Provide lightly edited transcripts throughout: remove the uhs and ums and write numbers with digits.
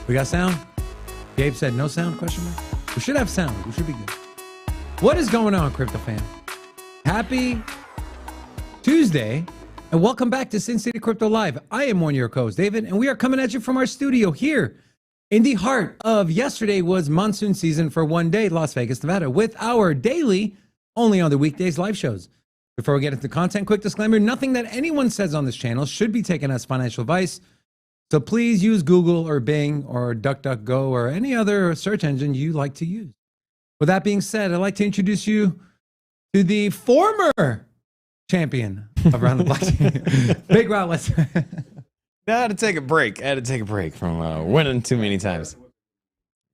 We got sound? Gabe said no sound, question mark? We should have sound. We should be good. What is going on, Crypto Fan? Happy Tuesday, and welcome back to Sin City Crypto Live. I am one of your co-hosts, David, and we are coming at you from our studio here in the heart of yesterday was monsoon season for one day, Las Vegas, Nevada, with our daily, only on the weekdays, live shows. Before we get into content, quick disclaimer, nothing that anyone says on this channel should be taken as financial advice. So please use Google or Bing or DuckDuckGo or any other search engine you like to use. With that being said, I'd like to introduce you to the former champion of Round the Block. Big Rob, let's... I had to take a break. I had to take a break from winning too many times.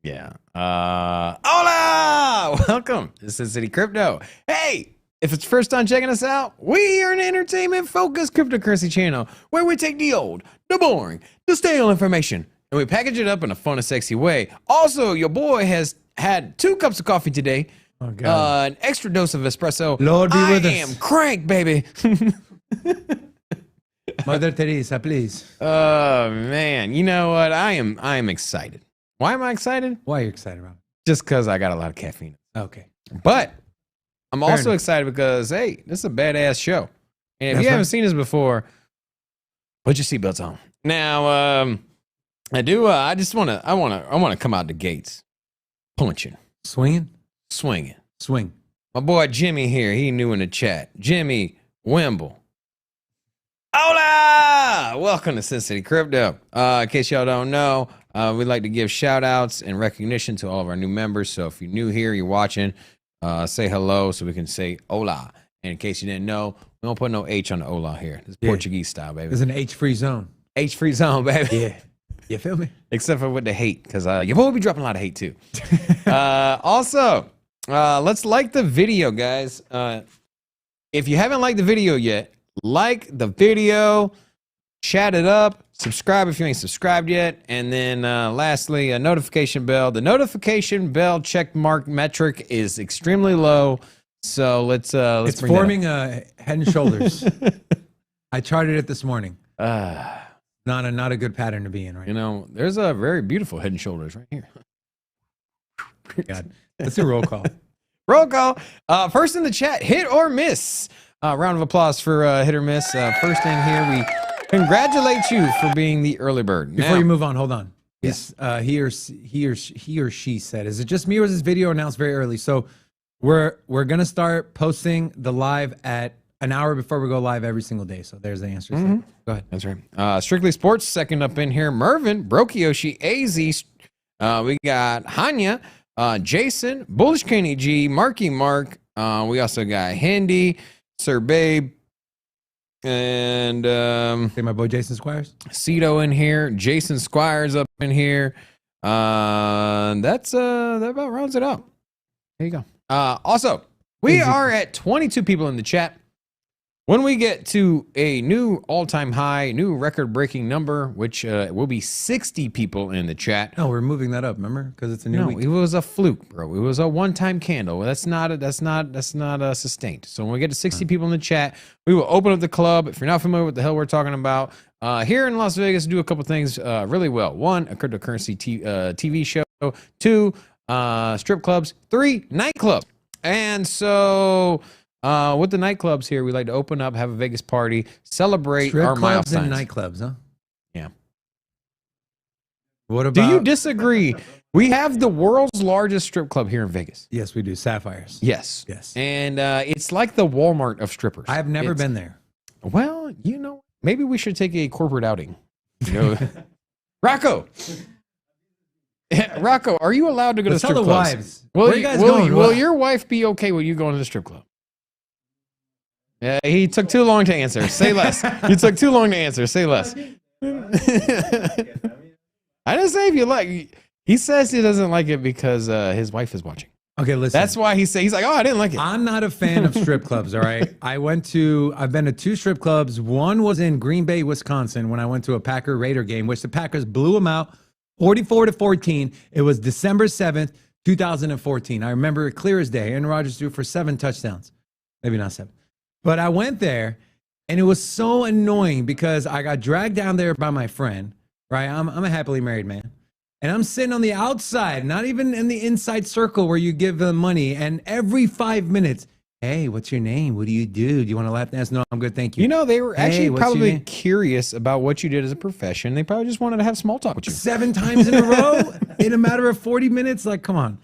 Yeah. Hola! Welcome to Sin City Crypto. Hey! If it's your first time checking us out, we are an entertainment-focused cryptocurrency channel where we take the old, the boring, the stale information, and we package it up in a fun and sexy way. Also, your boy has had 2 cups of coffee today, an extra dose of espresso. Lord be with us. I am crank, baby. Mother Teresa, please. Oh, man. You know what? I am excited. Why am I excited? Why are you excited, Rob? Just because I got a lot of caffeine. Okay. But I'm Fair also enough. excited because, hey, this is a badass show. And if That's you haven't right. seen this before, put your seatbelts on. Now, I just want to come out the gates punching, Swinging? swinging. Swing. My boy Jimmy here, he new in the chat. Jimmy Wimble. Hola! Welcome to Sin City Crypto. In case y'all don't know, we'd like to give shout outs and recognition to all of our new members. So if you're new here, you're watching, say hello so we can say hola. And in case you didn't know, we don't put no H on the hola here. This is Yeah. Portuguese style, baby. It's an H-free zone. H-free zone, baby. Yeah. You feel me? Except for with the hate, because your boy will be dropping a lot of hate too. Also, let's like the video, guys. If you haven't liked the video yet, like the video, chat it up, subscribe if you ain't subscribed yet, and then lastly, a notification bell. The notification bell check mark metric is extremely low, so let's It's bring that up. forming a Head and Shoulders. I charted it this morning. Not a good pattern to be in right You know, there's a very beautiful Head and Shoulders right here. now. God. Let's do a roll call. Roll call. First in the chat, hit or miss. Round of applause for hit or miss. First in here, we congratulate you for being the early bird. Before Now- you move on, hold on. Yes. He or she said, is it just me or is this video announced very early? So we're going to start posting the live at an hour before we go live every single day. So there's the answer. Mhm. Go ahead. That's right. Strictly Sports, second up in here. Mervin, Brokioshi, AZ. We got Hanya, Jason, Bullish Kenny G, Marky Mark. We also got Handy, Sir Babe, and Say my boy Jason Squires. Cito in here. Jason Squires up in here. That about rounds it out. There you go. Also, we are at 22 people in the chat. When we get to a new all-time high, new record-breaking number, which will be 60 people in the chat. No, we're moving that up, remember? Because it's a new No, week. it was a fluke, bro. It was a one-time candle. That's not sustained. So when we get to 60 people in the chat, we will open up the club. If you're not familiar with the hell we're talking about, here in Las Vegas, do a couple things really well. 1, a cryptocurrency TV show. 2, strip clubs. 3, nightclubs. And so with the nightclubs here, we like to open up, have a Vegas party, celebrate Strip our clubs milestones. and nightclubs, huh? Yeah. What about... Do you disagree? We have the world's largest strip club here in Vegas. Yes, we do. Sapphires. Yes. Yes. And it's like the Walmart of strippers. I have never It's- been there. Well, you know, maybe we should take a corporate outing. You know, Rocco. Rocco, are you allowed to go Let's to tell strip the clubs? wives. Will Where are you you guys will, going? will your wife be okay with you going to the strip club? Yeah, he took too long to answer. Say less. You took too long to answer. Say less. I didn't say if you like. He says he doesn't like it because his wife is watching. Okay, listen. That's why he's like, oh, I didn't like it. I'm not a fan of strip clubs, all right? I've been to 2 strip clubs. One was in Green Bay, Wisconsin, when I went to a Packer-Raider game, which the Packers blew them out 44-14. It was December 7th, 2014. I remember it clear as day. Aaron Rodgers threw for 7 touchdowns. Maybe not 7. But I went there, and it was so annoying because I got dragged down there by my friend, right? I'm a happily married man. And I'm sitting on the outside, not even in the inside circle where you give them money. And every 5 minutes, hey, what's your name? What do you do? Do you want to lap dance? No, I'm good. Thank you. You know, they were actually Hey, what's your probably name? curious about what you did as a profession. They probably just wanted to have small talk with you. 7 times in a row in a matter of 40 minutes. Like, come on.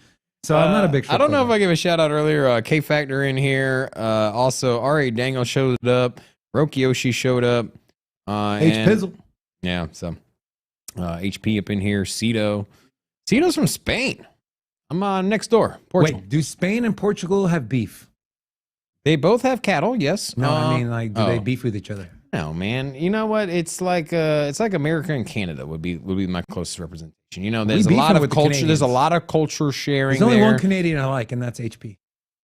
So I'm not a big I don't know if I gave a shout out earlier. K Factor in here. Also, R.A. Dangle showed up. Rokioshi showed up. H and- Pizzle. Yeah, so HP up in here. Cito. Cito's from Spain. I'm next door. Portugal. Wait, do Spain and Portugal have beef? They both have cattle, yes. No, I mean, like, do they beef with each other? No, man. You know what? It's like America and Canada would be my closest representation. You know, there's a beefing lot of with the culture. There's a Canadians. lot of culture sharing. There's only there. one Canadian I like, and that's HP.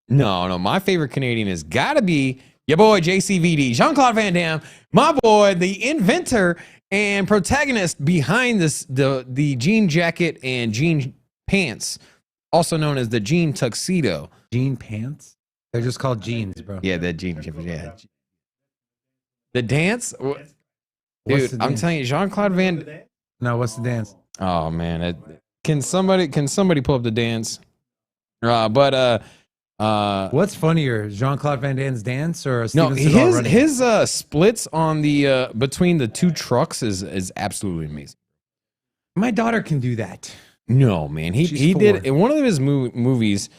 No. My favorite Canadian has got to be your boy JCVD, Jean-Claude Van Damme, my boy, the inventor and protagonist behind the jean jacket and jean pants, also known as the jean tuxedo. Jean pants? They're just called jeans, bro. Yeah, that jean. Yeah. The dance? What's Dude, the I'm dance? telling you, Jean-Claude Van... No, what's the dance? Oh, man. Can somebody pull up the dance? What's funnier, Jean-Claude Van Damme's dance or No, Steven Seagal running? his splits on the between the two trucks is absolutely amazing. My daughter can do that. No, man, he She's did 4. in one of his movies.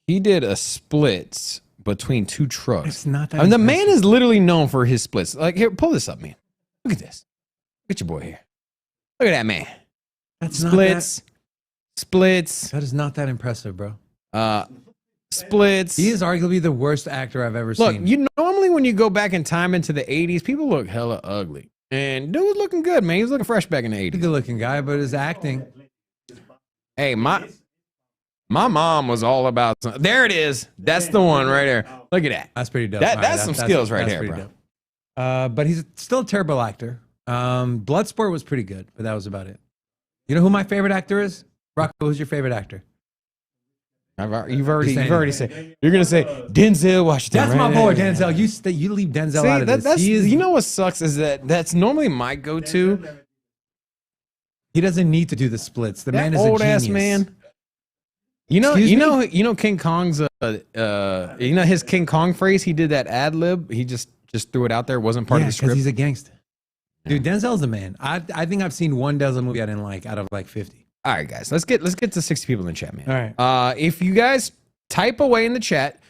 He did a split between two trucks. It's not that. I mean, the man impressive. is literally known for his splits. Like, here, pull this up, man. Look at this. Look at your boy here. Look at that man. That's Splits. That is not that impressive, bro. Splits. He is arguably the worst actor I've ever Look, seen. you normally when you go back in time into the 80s, people look hella ugly. And dude was looking good, man. He was looking fresh back in the He's a 80s. good-looking guy, but his acting. Hey, my mom was all about there it is. That's the one right there. Look at that. That's pretty dope. That's All right, some skills right there, pretty bro. dope. But he's still a terrible actor. Bloodsport was pretty good, but that was about it. You know who my favorite actor is? Rocco, who's your favorite actor? You've already said you're gonna say Denzel Washington. That's right? my boy, Denzel. You leave Denzel out of this. That's, He is, you know what sucks is that's normally my go-to. he doesn't need to do the splits. The man is old a genius. ass man. You know, Excuse you know King Kong's his King Kong phrase. He did that ad lib. He just threw it out there. It wasn't part of the because script. he's a gangster. Dude, Denzel's the man. I think I've seen one Denzel movie I didn't like out of like 50. All right, guys, let's get to 60 people in the chat, man. All right. If you guys type away in the chat,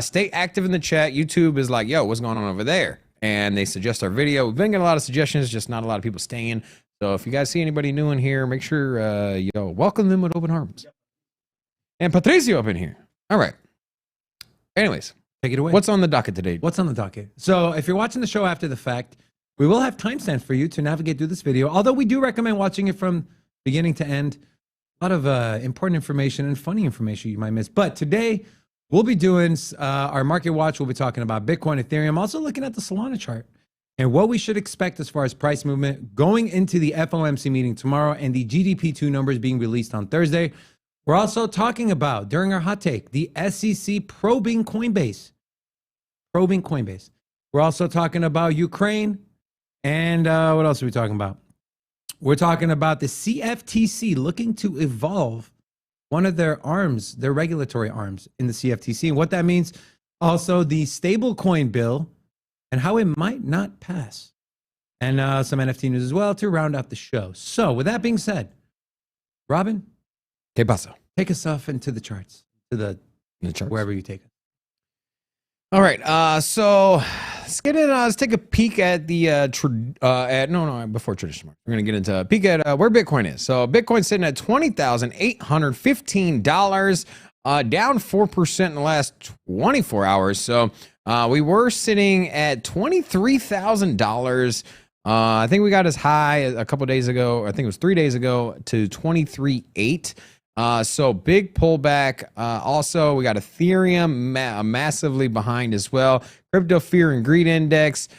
stay active in the chat. YouTube is like, yo, what's going on over there? And they suggest our video. We've been getting a lot of suggestions, just not a lot of people staying. So if you guys see anybody new in here, make sure welcome them with open arms. And Patricio up in here. All right. Anyways, Take it away. what's on the docket today? What's on the docket? So if you're watching the show after the fact, we will have timestamps for you to navigate through this video. Although we do recommend watching it from beginning to end. A lot of important information and funny information you might miss. But today we'll be doing our market watch. We'll be talking about Bitcoin, Ethereum, also looking at the Solana chart and what we should expect as far as price movement going into the FOMC meeting tomorrow and the GDP2 numbers being released on Thursday. We're also talking about, during our hot take, the SEC probing Coinbase. We're also talking about Ukraine. And what else are we talking about? We're talking about the CFTC looking to evolve one of their arms, their regulatory arms in the CFTC, and what that means. Also, the stablecoin bill and how it might not pass. And some NFT news as well to round out the show. So with that being said, Robin, ¿Qué pasó? take us off into the charts, to the charts. wherever you take us. All right, so let's get in. Let's take a peek at the before traditional. We're gonna get into a peek at where Bitcoin is. So Bitcoin's sitting at $20,815, down 4% in the last 24 hours. So we were sitting at $23,000. I think we got as high a couple days ago. I think it was 3 days ago to 23.8. So big pullback. Also, we got Ethereum massively behind as well. Crypto Fear and Greed Index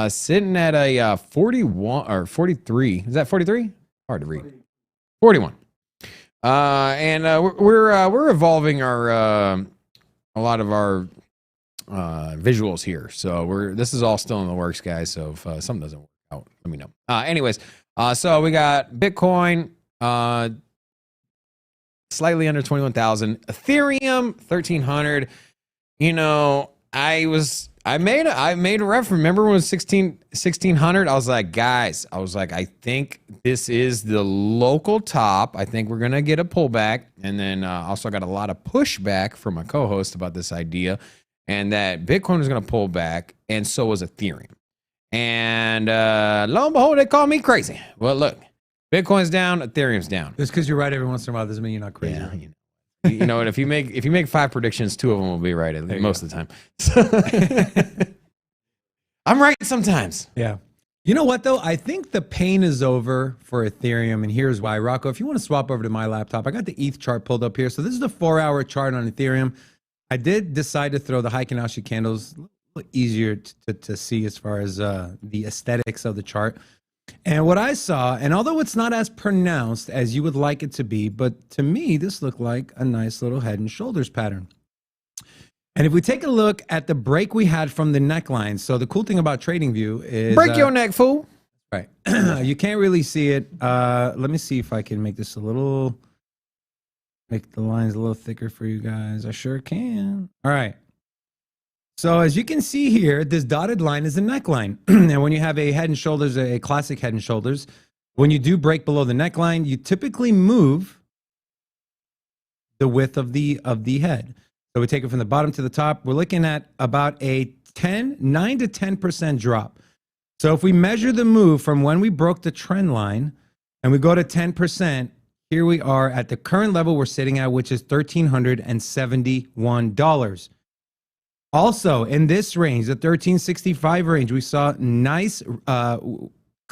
sitting at a 41 or 43. Is that 43? Hard to read. 41. And we're evolving our a lot of our visuals here. So this is all still in the works, guys. So if something doesn't work out, let me know. Anyways, So we got Bitcoin, slightly under 21,000. Ethereum, 1,300. You know, I made a ref. Remember when it was 1,600? I was like, guys, I think this is the local top. I think we're going to get a pullback. And then also got a lot of pushback from my co-host about this idea, and that Bitcoin was going to pull back, and so was Ethereum. And lo and behold, they call me crazy. Well, look, Bitcoin's down, Ethereum's down. Just because you're right every once in a while doesn't mean you're not crazy. Yeah, you know what? If you make 5 predictions, 2 of them will be right most of the time. I'm right sometimes. Yeah. You know what though? I think the pain is over for Ethereum, and here's why. Rocco, if you want to swap over to my laptop, I got the ETH chart pulled up here. So this is the 4-hour chart on Ethereum. I did decide to throw the Heiken Ashi candles, a little easier to see as far as the aesthetics of the chart. And what I saw, and although it's not as pronounced as you would like it to be, but to me, this looked like a nice little head and shoulders pattern. And if we take a look at the break we had from the neckline, so the cool thing about TradingView is... Break your neck, fool. Right. You can't really see it. Let me see if I can make this make the lines a little thicker for you guys. I sure can. All right. So as you can see here, this dotted line is the neckline. And when you have a head and shoulders, a classic head and shoulders, when you do break below the neckline, you typically move the width of the head. So we take it from the bottom to the top. We're looking at about a 9 to 10% drop. So if we measure the move from when we broke the trend line and we go to 10%, here we are at the current level we're sitting at, which is $1,371. Also, in this range, the 1365 range, we saw nice,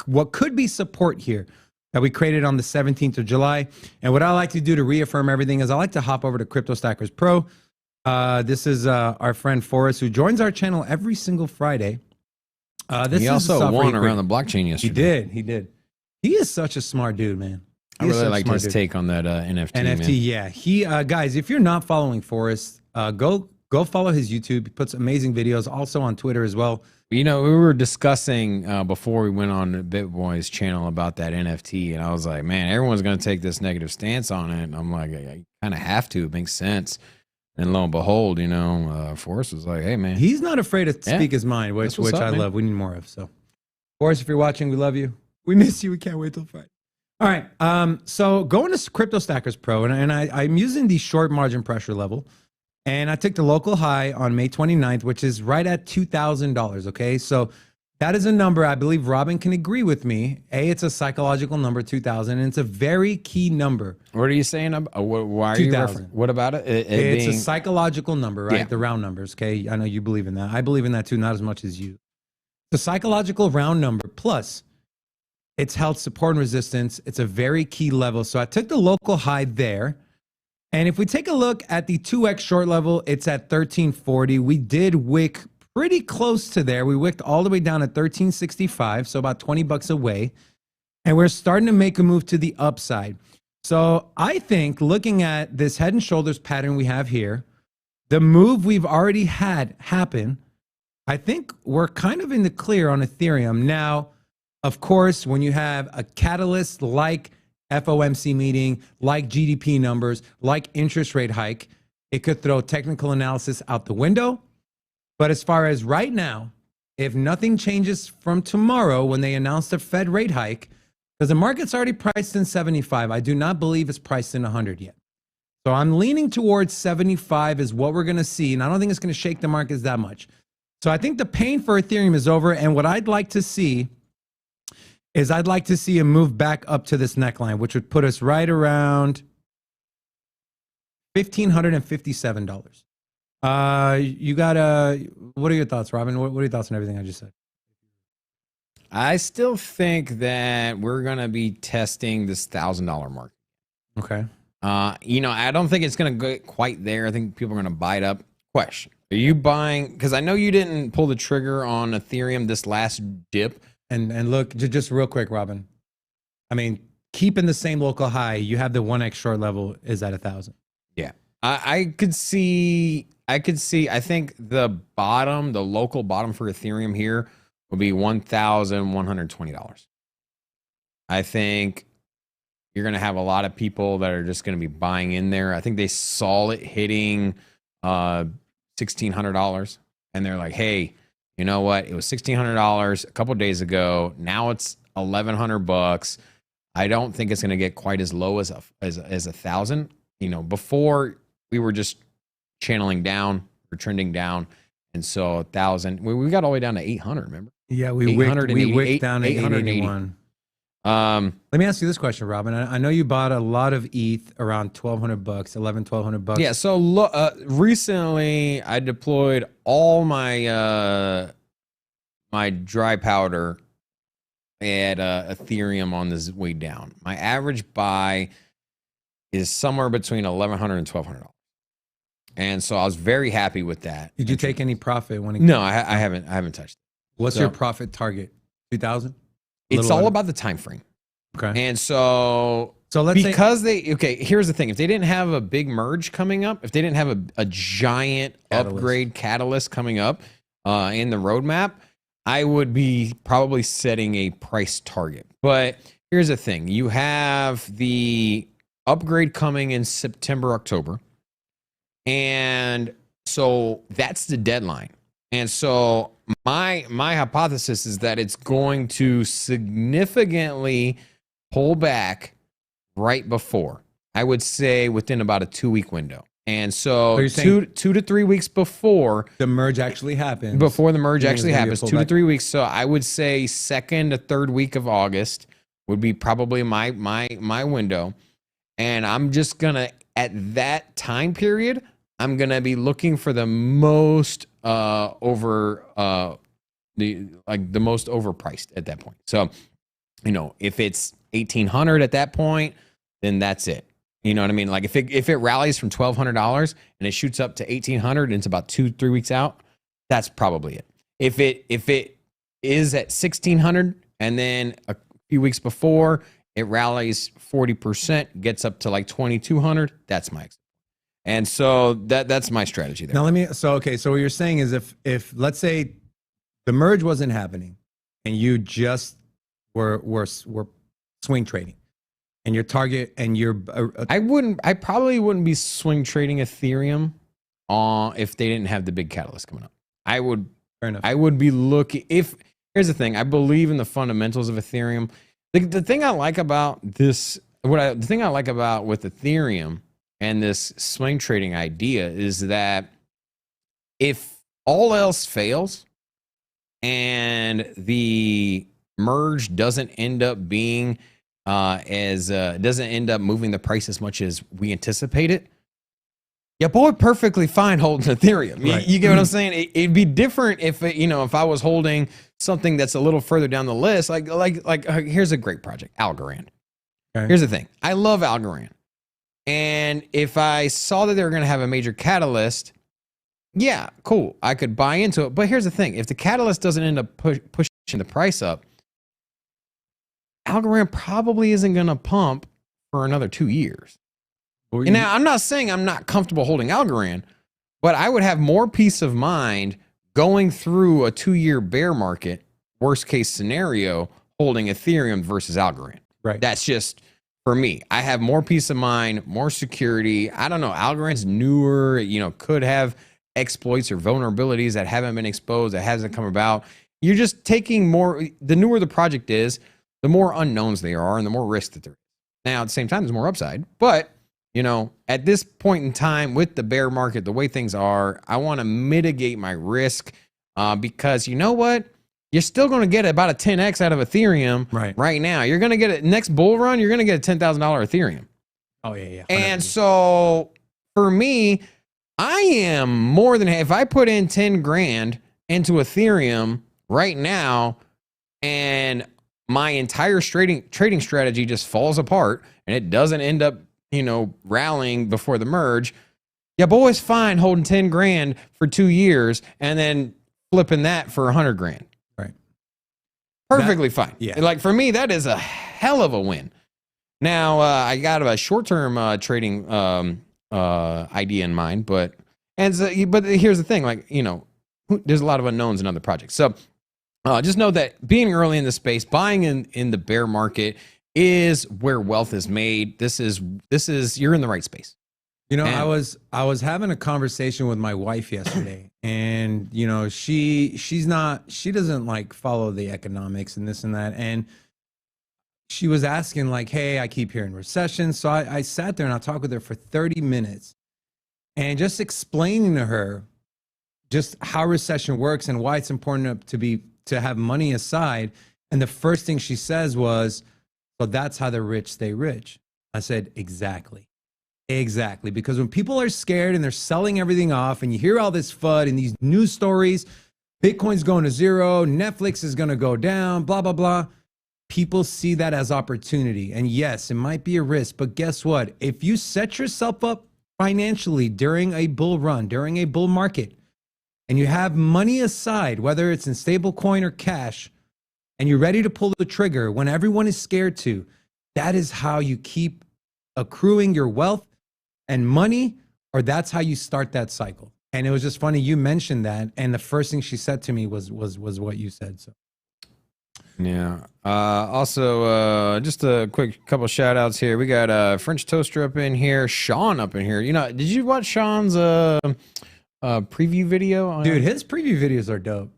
what could be support here that we created on the 17th of July. And what I like to do to reaffirm everything is I like to hop over to Crypto Stackers Pro. This is our friend Forrest, who joins our channel every single Friday. He also won around the blockchain yesterday. He did. He is such a smart dude, man. I really like his take on that NFT. NFT, man. Yeah. He guys, if you're not following Forrest, go follow his YouTube. He puts amazing videos, also on Twitter as well. You know, we were discussing before we went on BitBoy's channel about that NFT, and I was like, man, everyone's going to take this negative stance on it. And I'm like, I kind of have to. It makes sense. And lo and behold, you know, Forrest was like, hey, man. He's not afraid to speak his mind, which I love. We need more of. So, Forrest, if you're watching, we love you. We miss you. We can't wait till Friday. All right. So going to Crypto Stackers Pro, and I'm using the short margin pressure level. And I took the local high on May 29th, which is right at $2,000. Okay. So that is a number I believe Robin can agree with me. It's a psychological number, 2,000, and it's a very key number. What are you saying? Why are you referring? What about it? It's a psychological number, right? Yeah. The round numbers. Okay. I know you believe in that. I believe in that too, not as much as you. The psychological round number plus it's held support and resistance. It's a very key level. So I took the local high there. And if we take a look at the 2x short level, it's at 1340. We did wick pretty close to there. We wicked all the way down at 1365, so about 20 bucks away. And we're starting to make a move to the upside. So I think looking at this head and shoulders pattern we have here, the move we've already had happen, I think we're kind of in the clear on Ethereum. Now, of course, when you have a catalyst like FOMC meeting, like GDP numbers, like interest rate hike, it could throw technical analysis out the window. But as far as right now, if nothing changes from tomorrow when they announce the Fed rate hike, because the market's already priced in 75, I do not believe it's priced in 100 yet. So I'm leaning towards 75 is what we're going to see. And I don't think it's going to shake the markets that much. So I think the pain for Ethereum is over. And what I'd like to see is I'd like to see a move back up to this neckline, which would put us right around $1,557. You got what are your thoughts, Robin? What are your thoughts on everything I just said? I still think that we're going to be testing this $1,000 mark. Okay. You know, I don't think it's going to get quite there. I think people are going to buy it up. Question. Are you buying? Because I know you didn't pull the trigger on Ethereum this last dip. And look, just real quick, Robin. I mean, keeping the same local high, you have the 1x short level is at 1,000. Yeah. I could see, I think the local bottom for Ethereum here will be $1,120. I think you're going to have a lot of people that are just going to be buying in there. I think they saw it hitting $1,600 and they're like, hey, you know what? It was $1,600 a couple days ago. Now it's $1,100. I don't think it's going to get quite as low as a thousand. You know, before we were just channeling down or trending down. And so 1,000, we got all the way down to 800, remember? Yeah, we wicked down to 881. Let me ask you this question, Robin. I know you bought a lot of ETH around $1,200, $1,200. Yeah. So recently, I deployed all my my dry powder at Ethereum on this way down. My average buy is somewhere between $1,100 and $1,200, and so I was very happy with that. Did you take any profit when it? No, I haven't. I haven't touched it. What's your profit target? 2,000. It's all about the time frame. Okay. And so let's here's the thing. If they didn't have a big merge coming up, if they didn't have a giant upgrade catalyst coming up in the roadmap, I would be probably setting a price target. But here's the thing. You have the upgrade coming in September, October. And so that's the deadline. And so my hypothesis is that it's going to significantly pull back right before. I would say within about a 2-week window. And so 2 to 3 weeks before the merge actually happens. Before the merge actually happens, 2 to 3 weeks. So I would say second to third week of August would be probably my window. And I'm just gonna, at that time period, I'm gonna be looking for the most the most overpriced at that point. So, you know, if it's 1,800 at that point, then that's it. You know what I mean? Like if it rallies from $1,200 and it shoots up to 1,800 and it's about 2-3 weeks out, that's probably it. If it is at 1,600 and then a few weeks before it rallies 40%, gets up to like 2,200, that's my exit. And so that's my strategy there. Now so what you're saying is if let's say the merge wasn't happening and you just were swing trading and your target and your I probably wouldn't be swing trading Ethereum if they didn't have the big catalyst coming up. I would be looking here's the thing. I believe in the fundamentals of Ethereum. The thing I like about this, the thing I like about with Ethereum and this swing trading idea is that if all else fails and the merge doesn't end up being doesn't end up moving the price as much as we anticipate it, yeah, boy, perfectly fine holding Ethereum. Right. You get what I'm saying? It'd be different if if I was holding something that's a little further down the list. Like here's a great project, Algorand. Okay. Here's the thing. I love Algorand. And if I saw that they were going to have a major catalyst, yeah, cool. I could buy into it. But here's the thing. If the catalyst doesn't end up pushing the price up, Algorand probably isn't going to pump for another 2 years. And now, I'm not saying I'm not comfortable holding Algorand, but I would have more peace of mind going through a 2-year bear market, worst case scenario, holding Ethereum versus Algorand. Right. That's just... For me, I have more peace of mind, more security. I don't know. Algorand's newer, could have exploits or vulnerabilities that haven't been exposed, that hasn't come about. You're just taking more, the newer the project is, the more unknowns there are and the more risk that there is. Now, at the same time, there's more upside. But, at this point in time with the bear market, the way things are, I want to mitigate my risk because you know what? You're still going to get about a 10x out of Ethereum right now. You're going to get it next bull run. You're going to get a $10,000 Ethereum. Oh yeah. 100%. And so for me, I am more than, if I put in 10 grand into Ethereum right now and my entire trading strategy just falls apart and it doesn't end up, rallying before the merge. Yeah, boy, it's fine holding 10 grand for 2 years and then flipping that for 100 grand. Perfectly fine. Yeah. Like for me, that is a hell of a win. Now, I got a short-term trading idea in mind, but here's the thing, there's a lot of unknowns in other projects. So just know that being early in the space, buying in the bear market is where wealth is made. This is you're in the right space. You know, I was having a conversation with my wife yesterday, and you know, she doesn't like follow the economics and this and that, and she was asking like, hey, I keep hearing recession. So I sat there and I talked with her for 30 minutes and just explaining to her just how recession works and why it's important to have money aside. And the first thing she says was, so that's how the rich stay rich. I said, exactly. Exactly. Because when people are scared and they're selling everything off and you hear all this FUD and these news stories, Bitcoin's going to zero, Netflix is going to go down, blah, blah, blah. People see that as opportunity. And yes, it might be a risk, but guess what? If you set yourself up financially during a bull run, during a bull market, and you have money aside, whether it's in stable coin or cash, and you're ready to pull the trigger when everyone is scared to, that is how you keep accruing your wealth and money, or that's how you start that cycle. And it was just funny you mentioned that, and the first thing she said to me was what you said. So yeah. Also, just a quick couple shout outs here. We got French Toaster up in here, Sean up in here. You know, did you watch Sean's preview video? Dude, his preview videos are dope.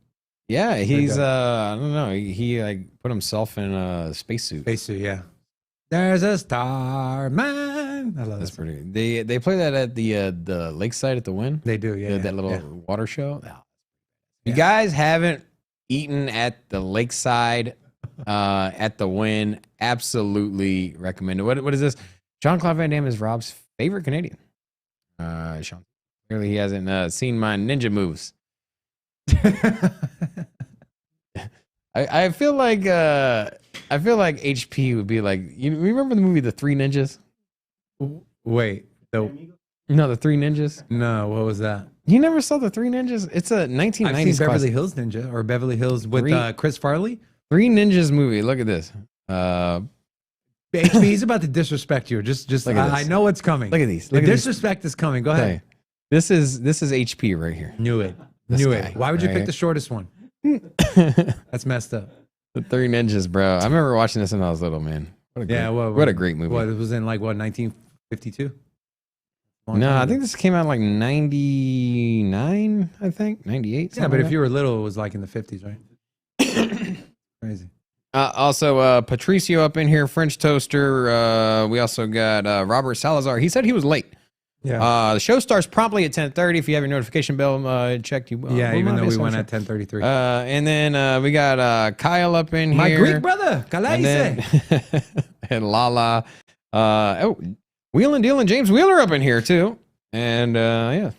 Yeah, he's I don't know. He like put himself in a spacesuit. Spacesuit, yeah. There's a star man. I love That's pretty good. They play that at the lakeside at the Wynn. They do, yeah. That little water show. Yeah. You guys haven't eaten at the lakeside at the Wynn, absolutely recommend it. What is this? Jean-Claude Van Damme is Rob's favorite Canadian. Sean, clearly he hasn't seen my ninja moves. I feel like HP would be like, you remember the movie The Three Ninjas? Wait, The Three Ninjas? No, what was that? You never saw The Three Ninjas? It's a 1990s I've seen Beverly classic. Hills Ninja or Beverly Hills with Chris Farley. Three Ninjas movie. Look at this. HP, he's about to disrespect you. Just Look at this. I know what's coming. Look at these. The disrespect is coming. Go ahead. Okay. This is HP right here. Knew it. This Knew guy, it. Why would you right? pick the shortest one? That's messed up. The Three Ninjas, bro. I remember watching this when I was little, man. What a great movie. What, it was in like, what, 1952? No, I think this came out like 99, I think. 98. Yeah, but if you were little, it was like in the 50s, right? Crazy. Also, Patricio up in here, French Toaster. We also got Robert Salazar. He said he was late. Yeah. The show starts promptly at 10:30. If you have your notification bell checked, you yeah, even though we went at 10:33. And then we got Kyle up in My here. Greek brother, and, and Lala. Wheeling Dealing James Wheeler up in here too. And yeah.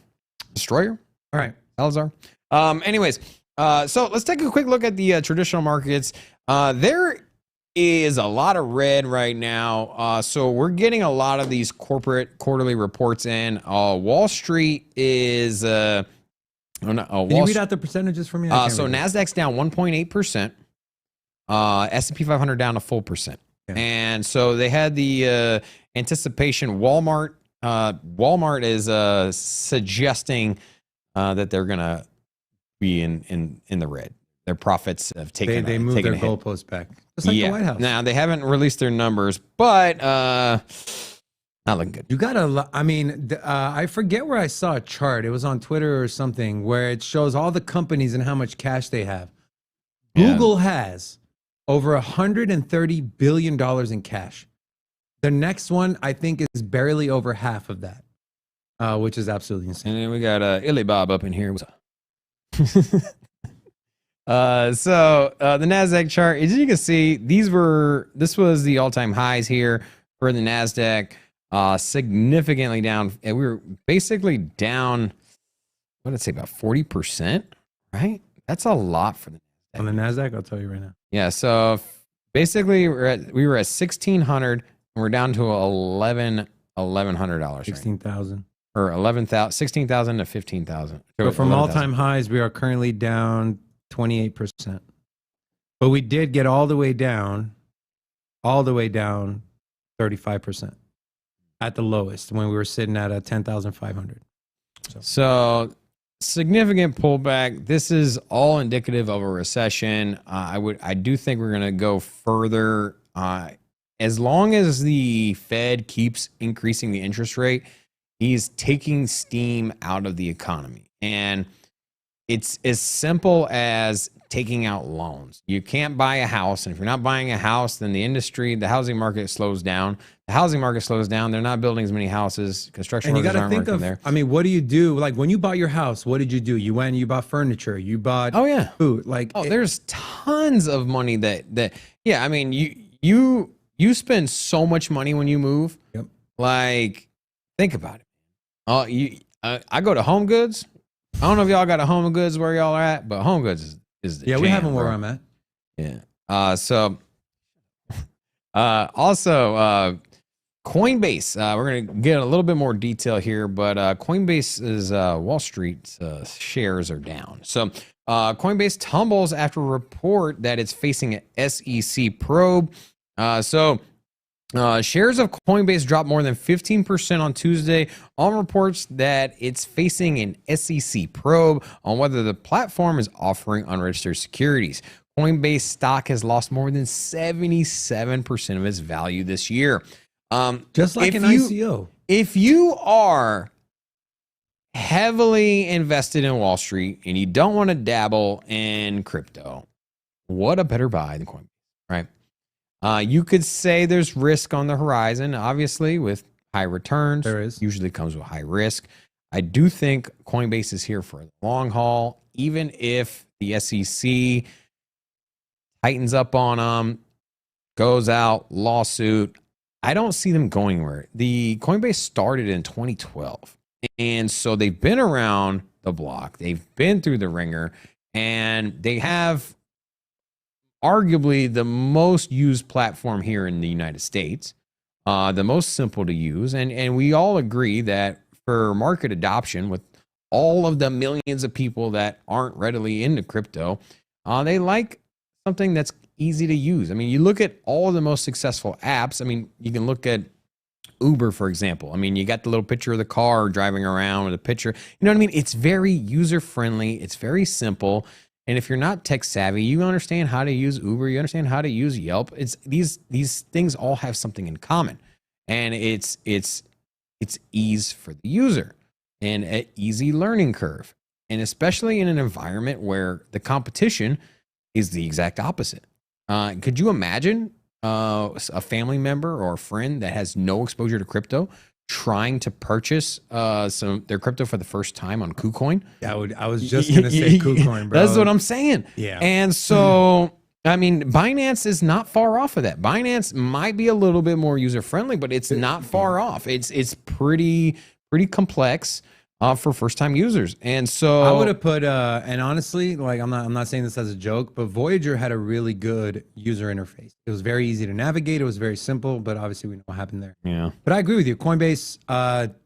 Destroyer. All right. Salazar. Anyways, so let's take a quick look at the traditional markets. There is a lot of red right now. So we're getting a lot of these corporate quarterly reports in. Wall Street is Can you read out the percentages for me? So Nasdaq's down 1.8%. S&P 500 down a full percent. Yeah. And so they had the anticipation. Walmart is suggesting that they're gonna be in the red. Their profits have taken. They moved their goalposts back, just like the White House. Now they haven't released their numbers, but not looking good. You gotta. I mean, I forget where I saw a chart. It was on Twitter or something where it shows all the companies and how much cash they have. Google has over $130 billion in cash. The next one, I think, is barely over half of that, which is absolutely insane. And then we got Illy Bob up in here. What's up? So the Nasdaq chart, as you can see, this was the all-time highs here for the Nasdaq, significantly down, and we were basically down, what did I say, about 40%, right? That's a lot for the Nasdaq. On the Nasdaq, I'll tell you right now. Yeah, so basically we were at 1,600, and we're down to $1,100. 16,000. Or 16,000 to 15,000. So from all-time highs, we are currently down 28%. But we did get all the way down 35% at the lowest when we were sitting at 10,500. So significant pullback. This is all indicative of a recession. I do think we're going to go further as long as the Fed keeps increasing the interest rate, he's taking steam out of the economy. And it's as simple as taking out loans. You can't buy a house. And if you're not buying a house, then the housing market slows down. The housing market slows down. They're not building as many houses. Construction And you workers got to aren't think working of, there. I mean, what do you do? Like when you bought your house, what did you do? You went and you bought furniture. You bought food. Like, There's tons of money yeah, I mean, you spend so much money when you move. Yep. Like, think about it. I go to Home Goods. I don't know if y'all got a Home Goods where y'all are at, but Home Goods is the jam, we have them where bro. I'm at. Yeah. Also, Coinbase. We're gonna get a little bit more detail here, but Coinbase's Wall Street shares are down. So Coinbase tumbles after a report that it's facing an SEC probe. Shares of Coinbase dropped more than 15% on Tuesday on reports that it's facing an SEC probe on whether the platform is offering unregistered securities. Coinbase stock has lost more than 77% of its value this year. Just like an ICO. If you are heavily invested in Wall Street and you don't want to dabble in crypto, what a better buy than Coinbase, right? You could say there's risk on the horizon, obviously, with high returns. There is. Usually comes with high risk. I do think Coinbase is here for a long haul, even if the SEC tightens up on them, goes out, lawsuit. I don't see them going anywhere. The Coinbase started in 2012, and so they've been around the block. They've been through the ringer, and they have arguably the most used platform here in the United States, the most simple to use. And we all agree that for market adoption, with all of the millions of people that aren't readily into crypto, they like something that's easy to use. I mean, you look at all of the most successful apps. I mean, you can look at Uber, for example. I mean, you got the little picture of the car driving around with a picture. You know what I mean? It's very user-friendly. It's very simple. And if you're not tech savvy, you understand how to use Uber, you understand how to use Yelp. It's these things all have something in common. And it's ease for the user and an easy learning curve. And especially in an environment where the competition is the exact opposite. Could you imagine a family member or a friend that has no exposure to crypto trying to purchase their crypto for the first time on KuCoin? I was just gonna say KuCoin, bro. That's what I'm saying. Yeah. And so, I mean, Binance is not far off of that. Binance might be a little bit more user friendly, but it's not far off. It's pretty complex for first time users. And so I would have put and honestly, like I'm not saying this as a joke, but Voyager had a really good user interface. It was very easy to navigate. It was very simple, but obviously we know what happened there. Yeah. But I agree with you. Coinbase,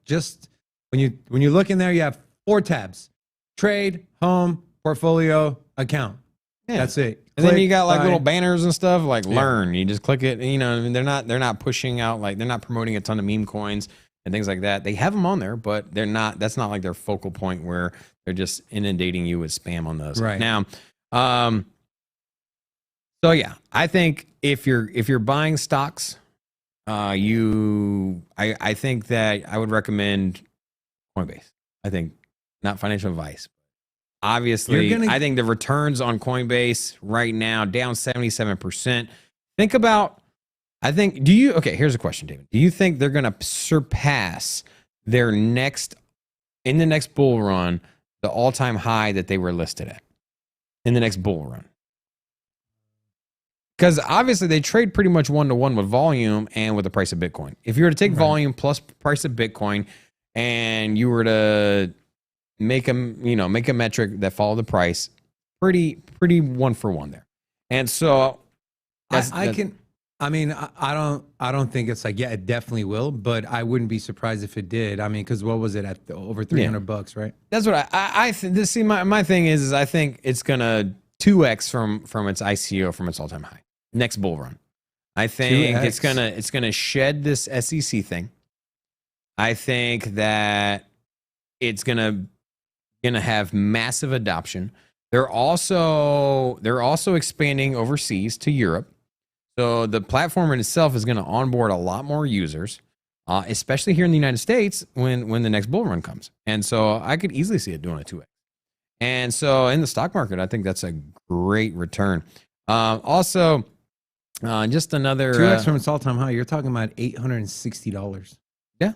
just when you look in there, you have 4 tabs: trade, home, portfolio, account. Yeah. That's it. And then you got like little banners and stuff like learn. You just click it. You know, I mean, they're not pushing out, like, they're not promoting a ton of meme coins and things like that. They have them on there, but that's not like their focal point where they're just inundating you with spam on those. Right. Now, so yeah, I think if you're buying stocks, I think that I would recommend Coinbase. I think, not financial advice. Obviously, I think the returns on Coinbase right now down 77%. Think about, here's a question, David. Do you think they're going to surpass in the next bull run, the all-time high that they were listed at in the next bull run? Because obviously they trade pretty much 1-to-1 with volume and with the price of Bitcoin. If you were to take volume plus price of Bitcoin and you were to make a metric that follow the price, pretty 1-for-1 there. And so I don't think it's like, yeah, it definitely will, but I wouldn't be surprised if it did. I mean, because what was it at over $300, right? That's what I see. My thing is I think it's gonna 2x from its ICO, from its all-time high next bull run. I think 2x. it's gonna shed this SEC thing. I think that it's gonna have massive adoption. They're also expanding overseas to Europe. So the platform in itself is going to onboard a lot more users, especially here in the United States when the next bull run comes. And so I could easily see it doing a 2x. And so in the stock market, I think that's a great return. Also, just another 2x from its all-time high. You're talking about $860. Yeah.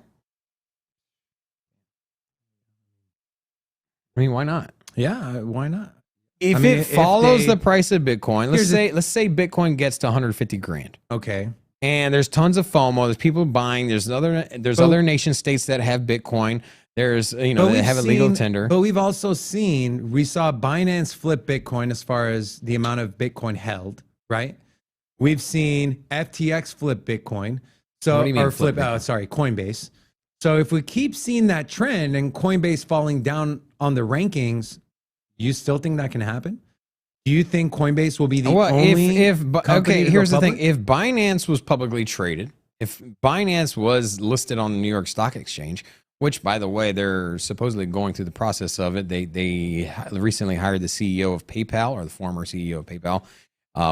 I mean, why not? Yeah, why not? If it follows the price of Bitcoin, let's say Bitcoin gets to 150 grand. Okay. And there's tons of FOMO. There's people buying. There's other nation states that have Bitcoin. There's they have a legal tender. But we've also seen, we saw Binance flip Bitcoin as far as the amount of Bitcoin held, right? We've seen FTX flip Bitcoin. So What do you mean or flip Coinbase. So if we keep seeing that trend and Coinbase falling down on the rankings, you still think that can happen? Do you think Coinbase will be the only okay, here's the thing. If Binance was publicly traded, if Binance was listed on the New York Stock Exchange, which, by the way, they're supposedly going through the process of it. They recently hired the CEO of PayPal, or the former CEO of PayPal,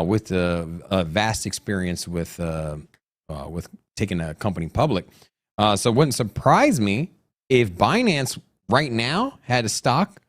with a vast experience with taking a company public. So it wouldn't surprise me if Binance right now had a stock.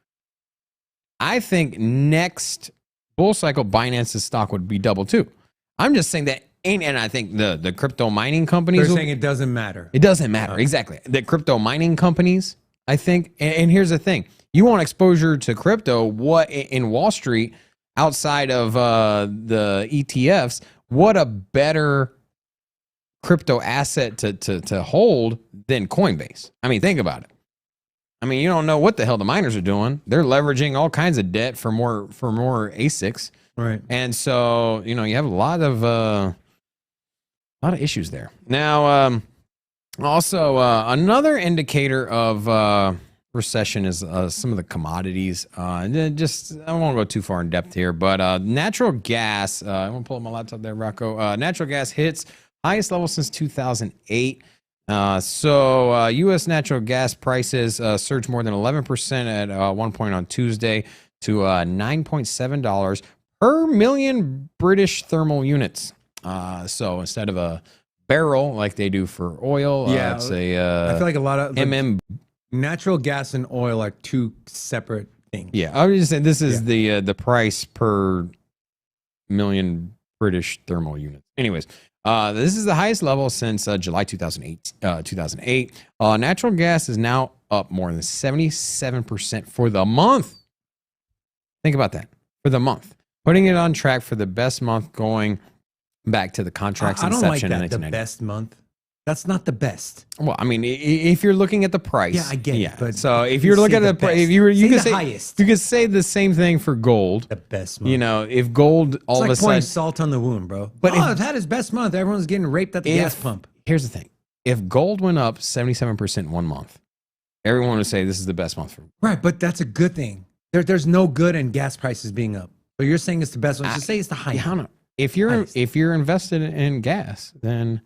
I think next bull cycle, Binance's stock would be double too. I'm just saying that. And I think the crypto mining companies. They're saying it doesn't matter. It doesn't matter. Exactly. The crypto mining companies, I think. And here's the thing. You want exposure to crypto. What in Wall Street, outside of the ETFs, what a better crypto asset to hold than Coinbase. I mean, think about it. I mean, you don't know what the hell the miners are doing. They're leveraging all kinds of debt for more ASICs. Right. And so, you have a lot of issues there. Now, also another indicator of recession is some of the commodities. I won't go too far in depth here, but natural gas. I want to pull up my laptop there, Rocco. Natural gas hits highest level since 2008. So U.S. natural gas prices surged more than 11% at one point on Tuesday to $9.7 per million British thermal units. So instead of a barrel like they do for oil, it's a I feel like a lot of natural gas and oil are two separate things. Yeah, I was just saying this is the price per million British thermal units. Anyways. This is the highest level since July 2008. Natural gas is now up more than 77% for the month. Think about that. For the month. Putting it on track for the best month going back to the contract's inception in 1990. The best month. That's not the best. Well, I mean, if you're looking at the price. Yeah, I get it. But so if you're looking at the price, you could say highest. You could say the same thing for gold. The best month. If gold all of a sudden. Pouring salt on the wound, bro. But it's had his best month. Everyone's getting raped at the gas pump. Here's the thing. If gold went up 77% in 1 month, everyone would say this is the best month for. Right, but that's a good thing. There's no good in gas prices being up. But you're saying it's the best one. Just say it's the highest. I don't know. If you're invested in gas, then.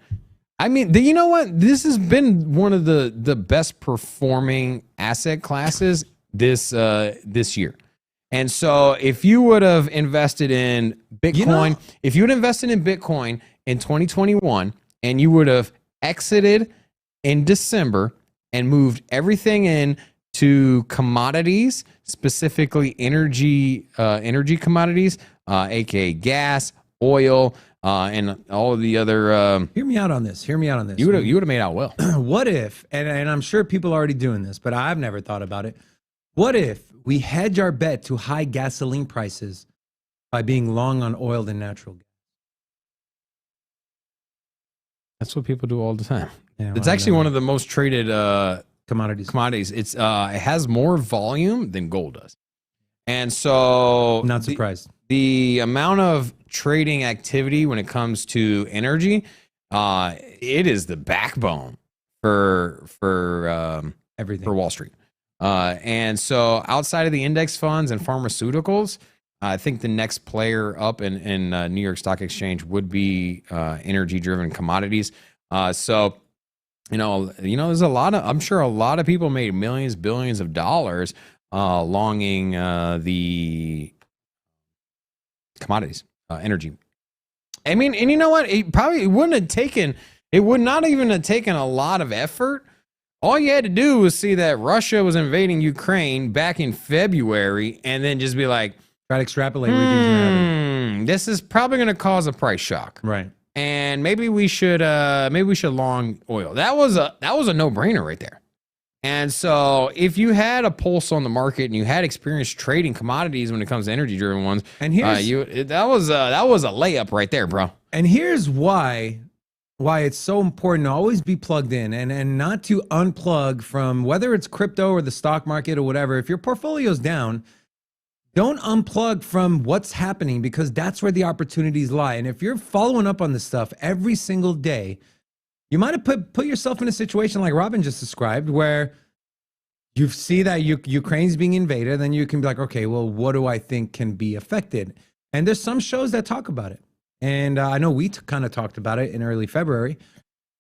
I mean, you know what? This has been one of the best performing asset classes this year. And so if you would have invested in Bitcoin, if you would have invested in Bitcoin in 2021 and you would have exited in December and moved everything in to commodities, specifically energy commodities, aka gas, oil, and all of the other. Hear me out on this. You would have made out well. What if? And I'm sure people are already doing this, but I've never thought about it. What if we hedge our bet to high gasoline prices by being long on oil and natural gas? That's what people do all the time. Yeah, it's actually one of the most traded commodities. It has more volume than gold does, and so not surprised. The amount of trading activity when it comes to energy, it is the backbone for everything for Wall Street. And so outside of the index funds and pharmaceuticals, I think the next player up in New York Stock Exchange would be energy-driven commodities. So there's I'm sure a lot of people made millions, billions of dollars longing the commodities, energy. I mean, and you know what? It would not even have taken a lot of effort. All you had to do was see that Russia was invading Ukraine back in February and then just be like, try to extrapolate what you think's gonna happen. this is probably going to cause a price shock. Right. And maybe we should long oil. That was a no-brainer right there. And so if you had a pulse on the market and you had experience trading commodities when it comes to energy-driven ones, and here's that was a layup right there, bro. And here's why it's so important to always be plugged in and not to unplug from whether it's crypto or the stock market or whatever. If your portfolio's down, don't unplug from what's happening, because that's where the opportunities lie. And if you're following up on this stuff every single day, you might have put yourself in a situation like Robin just described, where you see that Ukraine's being invaded, then you can be like, okay, well, what do I think can be affected? And there's some shows that talk about it. And I know we kind of talked about it in early February.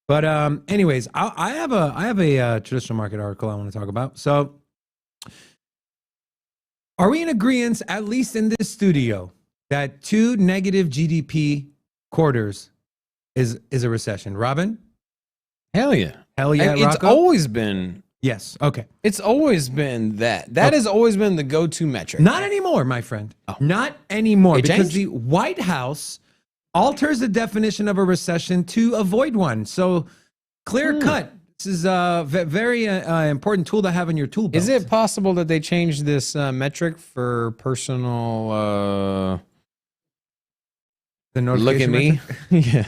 But anyways, I have a traditional market article I want to talk about. So are we in agreement, at least in this studio, that 2 negative GDP quarters is a recession? Robin? Hell yeah. Hell yeah, It's Rocco? always been. Yes. Okay. It's always been that. That has always been the go-to metric. Not anymore, my friend. Oh. Not anymore. It Because changed? the White House alters the definition of a recession to avoid one. So clear cut. This is a very important tool to have in your tool belt. Is it possible that they changed this metric for personal? The Look at notification me. metric? Yeah.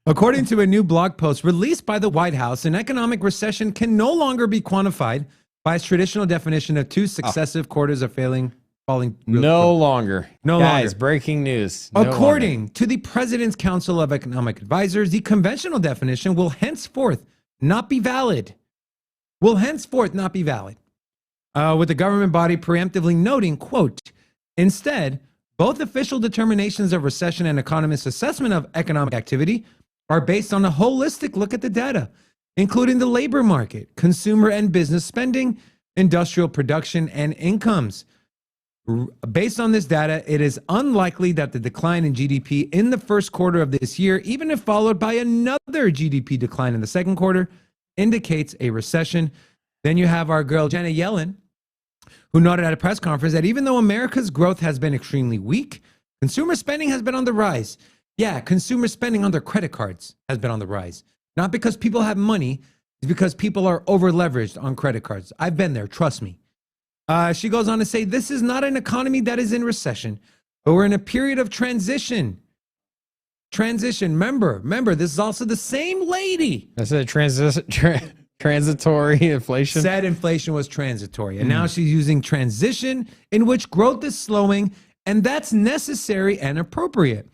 According to a new blog post released by the White House, an economic recession can no longer be quantified by its traditional definition of 2 successive quarters of falling. No longer. No Guys, longer. breaking news. No According to the President's Council of Economic Advisors, the conventional definition will henceforth not be valid. With the government body preemptively noting, quote, instead, both official determinations of recession and economists' assessment of economic activity are based on a holistic look at the data, including the labor market, consumer and business spending, industrial production, and incomes. Based on this data, it is unlikely that the decline in GDP in the first quarter of this year, even if followed by another GDP decline in the second quarter, indicates a recession. Then you have our girl Janet Yellen, who noted at a press conference that even though America's growth has been extremely weak, consumer spending has been on the rise. Yeah, consumer spending on their credit cards has been on the rise. Not because people have money, it's because people are over leveraged on credit cards. I've been there, trust me. She goes on to say, this is not an economy that is in recession, but we're in a period of transition. Remember, this is also the same lady. That's a transitory inflation. Said inflation was transitory. And now she's using transition, in which growth is slowing, and that's necessary and appropriate.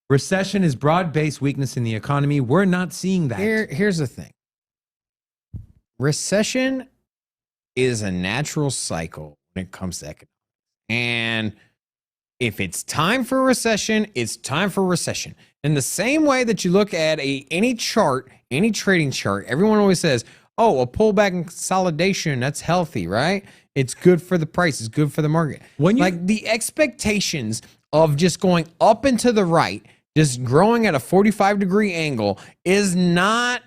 Recession is broad-based weakness in the economy. We're not seeing that. Here's the thing. Recession is a natural cycle when it comes to economics. And if it's time for a recession, it's time for a recession. In the same way that you look at any chart, any trading chart, everyone always says, oh, a pullback and consolidation, that's healthy, right? It's good for the price. It's good for the market. Like the expectations of just going up and to the right, just growing at a 45-degree angle is not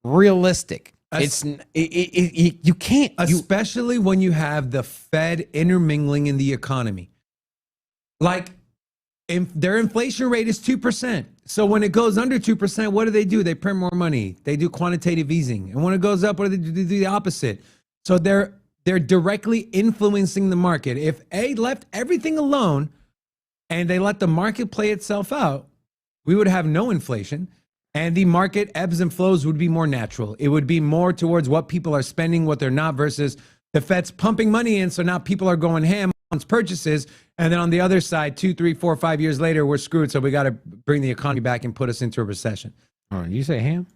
realistic. You can't. Especially when you have the Fed intermingling in the economy. Like, their inflation rate is 2%. So when it goes under 2%, what do? They print more money. They do quantitative easing. And when it goes up, what do? They do the opposite. So they're directly influencing the market. If A left everything alone and they let the market play itself out, we would have no inflation. And the market ebbs and flows would be more natural. It would be more towards what people are spending, what they're not, versus the Fed's pumping money in. So now people are going ham on purchases. And then on the other side, 2, 3, 4, 5 years later, we're screwed. So we got to bring the economy back and put us into a recession. Oh, you say ham?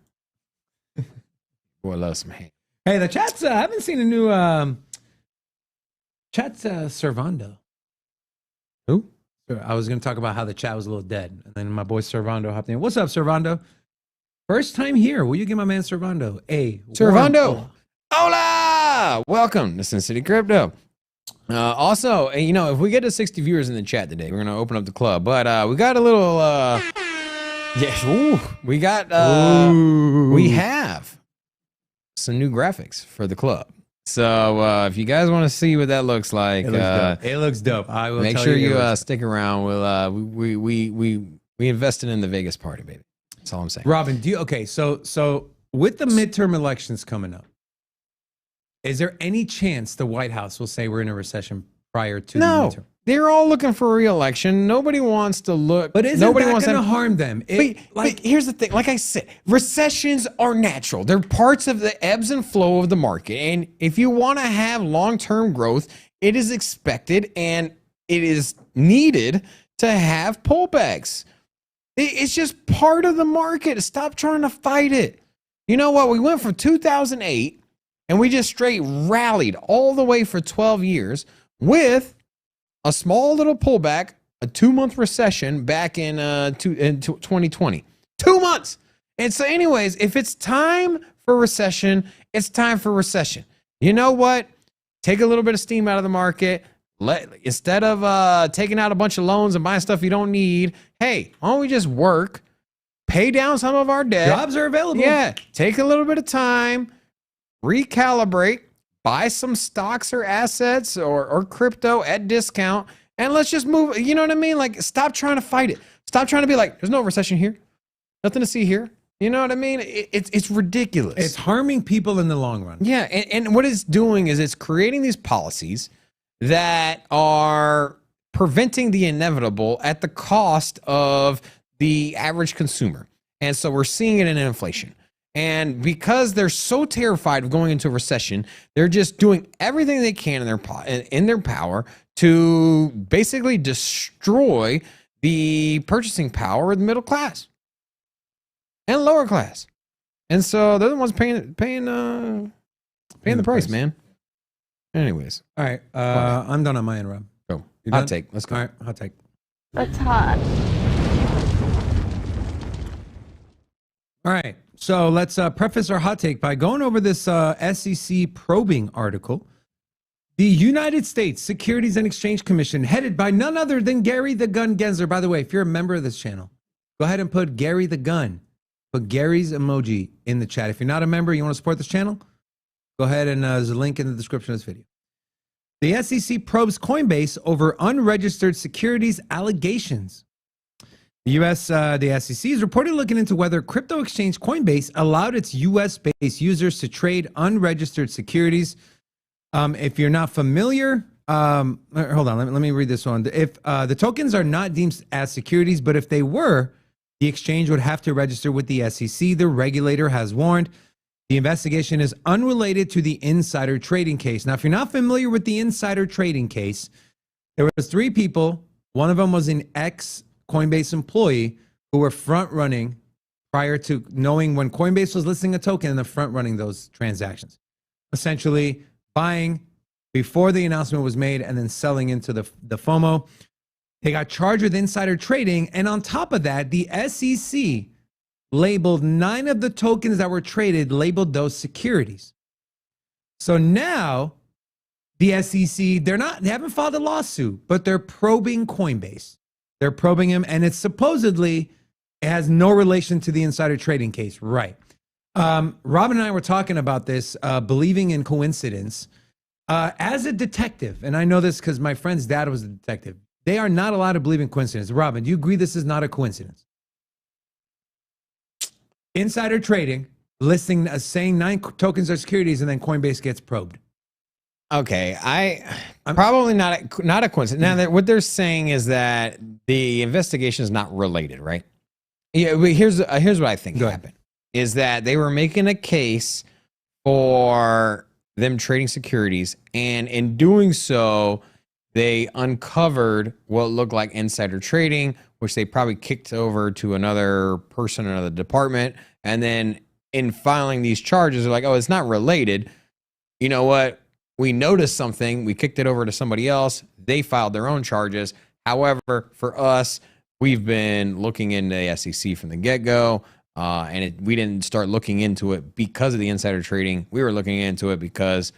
Boy, I love some ham. Hey, the chat's, I haven't seen a new, chat's Servando. Who? I was going to talk about how the chat was a little dead. And then my boy Servando hopped in. What's up, Servando? First time here. Will you give my man Servando a Servando? Hola! Welcome to Sin City Crypto. Also, if we get to 60 viewers in the chat today, we're going to open up the club. But we got a little Yes. Ooh, we got we have some new graphics for the club. So if you guys want to see what that looks like, it looks dope. I will make tell sure you, you stick around. We'll we invested in the Vegas party, baby. That's all I'm saying. Robin, so with the midterm elections coming up, is there any chance the White House will say we're in a recession prior to the midterm? They're all looking for re-election. Nobody wants to look. But nobody wants to harm them. But here's the thing. Like I said, recessions are natural. They're parts of the ebbs and flow of the market. And if you want to have long-term growth, it is expected and it is needed to have pullbacks. It's just part of the market. Stop trying to fight it. You know what? We went from 2008 and we just straight rallied all the way for 12 years with a small little pullback, a 2-month recession back in 2020. 2 months. And so anyways, if it's time for recession, it's time for recession. You know what? Take a little bit of steam out of the market. Instead of taking out a bunch of loans and buying stuff you don't need, hey, why don't we just work, pay down some of our debt. Jobs are available. Yeah, take a little bit of time, recalibrate, buy some stocks or assets or crypto at discount, and let's just move. You know what I mean? Like, stop trying to fight it. Stop trying to be like, there's no recession here. Nothing to see here. You know what I mean? It's ridiculous. It's harming people in the long run. Yeah, and what it's doing is it's creating these policies that are preventing the inevitable at the cost of the average consumer. And so we're seeing it in inflation. And because they're so terrified of going into a recession, they're just doing everything they can in their power to basically destroy the purchasing power of the middle class and lower class. And so they're the ones paying the price, man. Anyways. All right. I'm done on my end, Rob. Go. Hot take. Let's go. All right. Hot take. That's hot. All right. So let's preface our hot take by going over this SEC probing article. The United States Securities and Exchange Commission, headed by none other than Gary the Gun Gensler. By the way, if you're a member of this channel, go ahead and put Gary the Gun. Put Gary's emoji in the chat. If you're not a member, you want to support this channel, go ahead and there's a link in the description of this video. The SEC probes Coinbase over unregistered securities allegations. The SEC is reportedly looking into whether crypto exchange Coinbase allowed its US-based users to trade unregistered securities. If you're not familiar, hold on, let me read this one. If the tokens are not deemed as securities, but if they were, the exchange would have to register with the SEC. The regulator has warned. The investigation is unrelated to the insider trading case. Now, if you're not familiar with the insider trading case, there was 3 people. One of them was an ex-Coinbase employee who were front-running prior to knowing when Coinbase was listing a token and the front-running those transactions. Essentially, buying before the announcement was made and then selling into the FOMO. They got charged with insider trading. And on top of that, the SEC labeled 9 of the tokens that were traded, labeled those securities. So now the SEC, they haven't filed a lawsuit, but they're probing Coinbase. They're probing him, and it's supposedly, it has no relation to the insider trading case. Right. Robin and I were talking about this, believing in coincidence. As a detective, and I know this because my friend's dad was a detective, they are not allowed to believe in coincidence. Robin, do you agree this is not a coincidence? Insider trading, listing, saying 9 tokens are securities, and then Coinbase gets probed. Okay, I'm probably not a coincidence. Now, what they're saying is that the investigation is not related, right? Yeah, but here's what I think happened. Is that they were making a case for them trading securities, and in doing so, they uncovered what looked like insider trading, which they probably kicked over to another person, another department. And then in filing these charges, they're like, oh, it's not related. You know what? We noticed something. We kicked it over to somebody else. They filed their own charges. However, for us, we've been looking into the SEC from the get-go. We didn't start looking into it because of the insider trading. We were looking into it because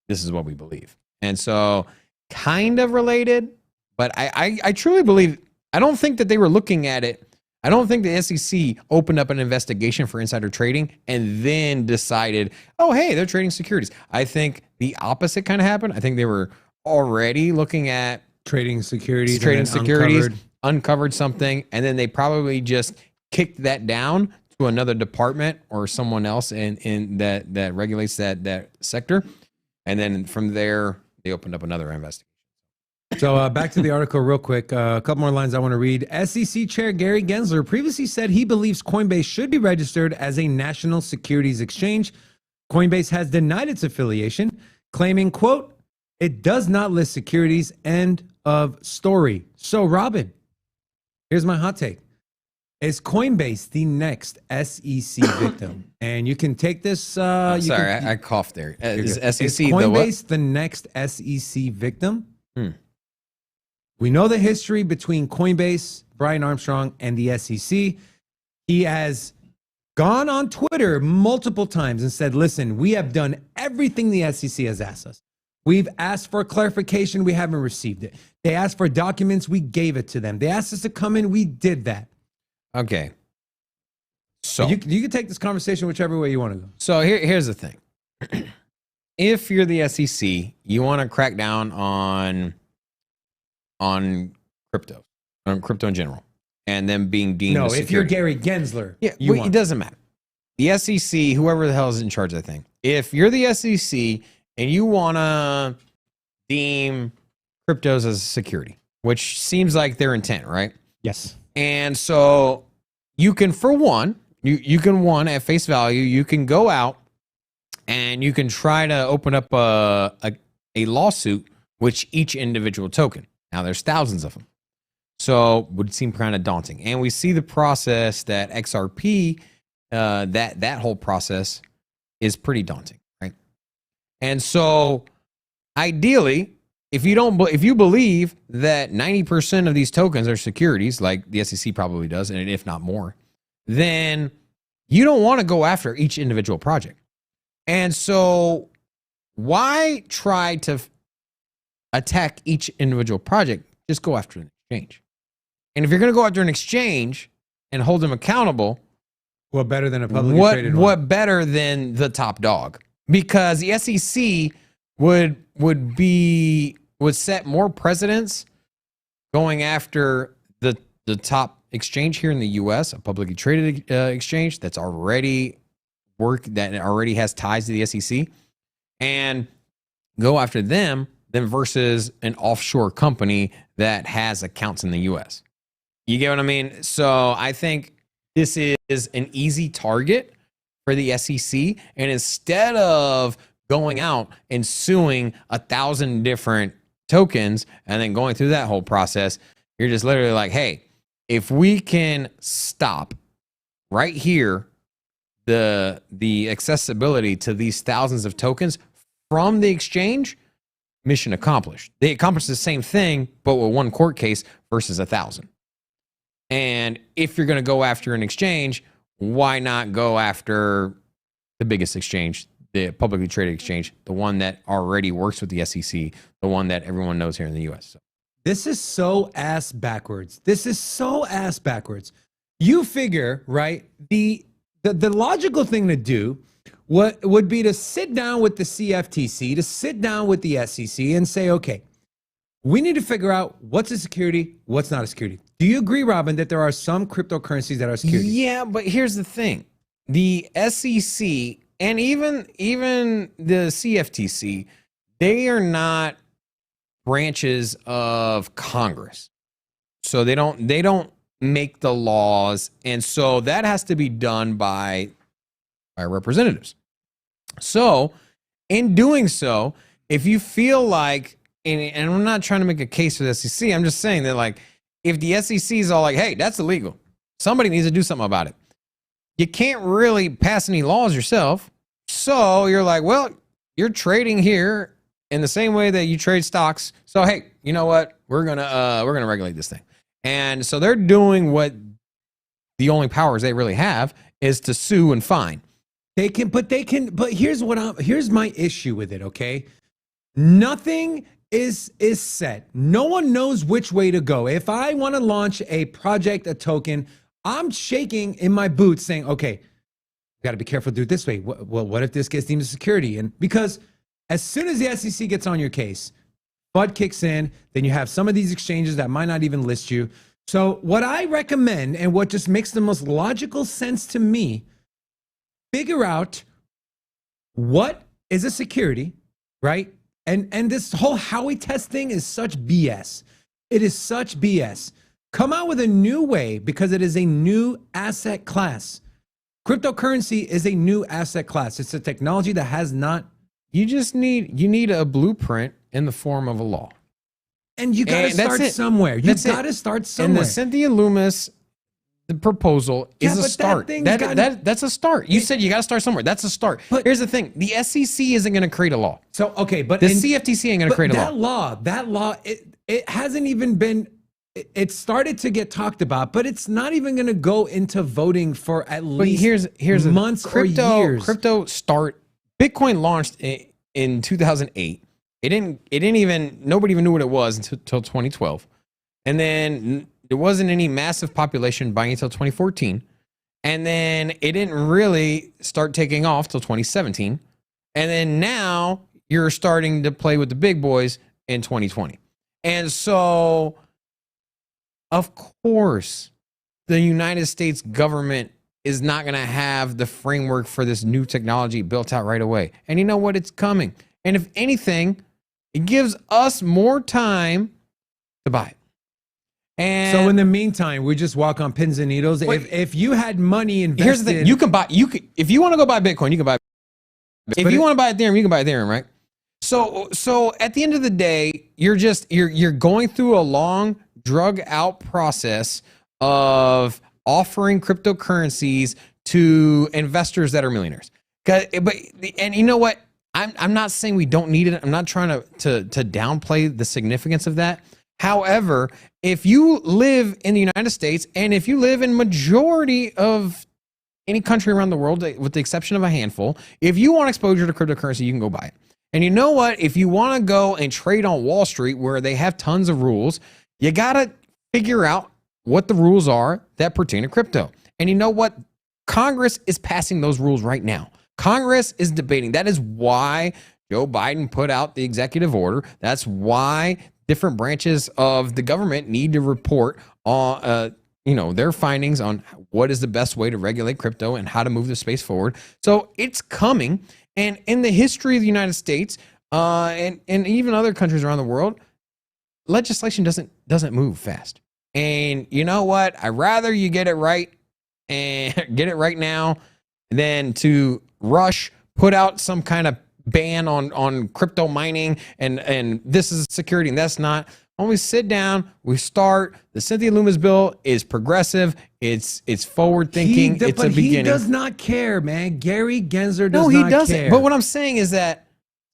this is what we believe. And so kind of related, but I truly believe, I don't think that they were looking at it I don't think the SEC opened up an investigation for insider trading and then decided, oh, hey, they're trading securities. I think the opposite kind of happened. I think they were already looking at Trading securities. uncovered something, and then they probably just kicked that down to another department or someone else in that regulates that sector. And then from there, they opened up another investigation. So back to the article real quick. A couple more lines I want to read. SEC Chair Gary Gensler previously said he believes Coinbase should be registered as a national securities exchange. Coinbase has denied its affiliation, claiming, quote, it does not list securities, end of story. So, Robin, here's my hot take. Is Coinbase the next SEC victim? And you can take this. I coughed there. Is SEC is Coinbase the next SEC victim? We know the history between Coinbase, Brian Armstrong, and the SEC. He has gone on Twitter multiple times and said, listen, we have done everything the SEC has asked us. We've asked for clarification. We haven't received it. They asked for documents. We gave it to them. They asked us to come in. We did that. Okay. So you can take this conversation whichever way you want to go. So here's the thing. If you're the SEC, you want to crack down on crypto in general, and then being deemed no, a if security. you're Gary Gensler, it doesn't matter. The SEC, whoever the hell is in charge of that thing, if you're the SEC and you want to deem cryptos as a security, which seems like their intent, right? Yes. And so you can, for one, you can at face value, you can go out and you can try to open up a lawsuit with each individual token. Now there's thousands of them. So would seem kind of daunting. And we see the process that XRP, that whole process is pretty daunting, right? And so ideally, if you believe that 90% of these tokens are securities, like the SEC probably does, and if not more, then you don't want to go after each individual project. And so why try to attack each individual project? Just go after an exchange. And if you're going to go after an exchange and hold them accountable, what better than a publicly traded one? What better than the top dog? Because the SEC would set more precedents going after the top exchange here in the US, a publicly traded exchange that already has ties to the SEC, and go after them than versus an offshore company that has accounts in the US. You get what I mean? So I think this is an easy target for the SEC. And instead of going out and suing 1,000 different tokens and then going through that whole process, you're just literally like, hey, if we can stop right here the accessibility to these thousands of tokens from the exchange, mission accomplished. They accomplished the same thing, but with one court case versus 1,000. And if you're going to go after an exchange, why not go after the biggest exchange, the publicly traded exchange, the one that already works with the SEC, the one that everyone knows here in the US? So. This is so ass backwards. You figure, right? The logical thing to do what would be to sit down with the CFTC, to sit down with the SEC and say, okay, we need to figure out what's a security, what's not a security. Do you agree, Robin, that there are some cryptocurrencies that are securities? Yeah, but here's the thing. The SEC and even the CFTC, they are not branches of Congress. So they don't make the laws. And so that has to be done by representatives. So in doing so, if you feel like, and I'm not trying to make a case for the SEC, I'm just saying that, like, if the SEC is all like, hey, that's illegal, somebody needs to do something about it. You can't really pass any laws yourself. So you're like, well, you're trading here in the same way that you trade stocks. So, hey, you know what? We're going to regulate this thing. And so they're doing what the only powers they really have is to sue and fine. But here's my issue with it, okay? Nothing is set. No one knows which way to go. If I want to launch a project, a token, I'm shaking in my boots saying, okay, got to be careful, do it this way. Well, what if this gets deemed a security? And because as soon as the SEC gets on your case, FUD kicks in, then you have some of these exchanges that might not even list you. So what I recommend, and what just makes the most logical sense to me, figure out what is a security, right? And this whole Howey test thing is such BS. It is such BS. Come out with a new way, because it is a new asset class. Cryptocurrency is a new asset class. It's a technology that has not. You need a blueprint in the form of a law. And you got to start somewhere. You got to start somewhere. And the Cynthia Loomis proposal is a start. That's a start. You said you got to start somewhere. That's a start. But here's the thing. The SEC isn't going to create a law. So, okay, but the CFTC ain't going to create a law. That law, it hasn't even been, it started to get talked about, but it's not even going to go into voting for at least here's months or years. Bitcoin launched in 2008. Nobody even knew what it was until 2012. And then there wasn't any massive population buying until 2014. And then it didn't really start taking off till 2017. And then now you're starting to play with the big boys in 2020. And so, of course, the United States government is not going to have the framework for this new technology built out right away. And you know what? It's coming. And if anything, it gives us more time to buy it. And so in the meantime, we just walk on pins and needles. If you had money invested, here's the thing: if you want to go buy Bitcoin, you can buy. If you want to buy Ethereum, you can buy Ethereum, right? So at the end of the day, you're going through a long, drug out process of offering cryptocurrencies to investors that are millionaires. And you know what? I'm not saying we don't need it. I'm not trying to downplay the significance of that. However, if you live in the United States, and if you live in majority of any country around the world, with the exception of a handful, if you want exposure to cryptocurrency, you can go buy it. And you know what? If you want to go and trade on Wall Street, where they have tons of rules, you got to figure out what the rules are that pertain to crypto. And you know what? Congress is passing those rules right now. Congress is debating. That is why Joe Biden put out the executive order. That's why different branches of the government need to report on, their findings on what is the best way to regulate crypto and how to move the space forward. So it's coming. And in the history of the United States, and even other countries around the world, legislation doesn't move fast. And you know what? I'd rather you get it right and get it right now than to rush, put out some kind of ban on crypto mining and this is security and that's not. When we sit down, we start. The Cynthia Loomis bill is progressive. It's forward thinking. It's a beginning. He does not care, man. Gary Gensler does not doesn't care. But what I'm saying is that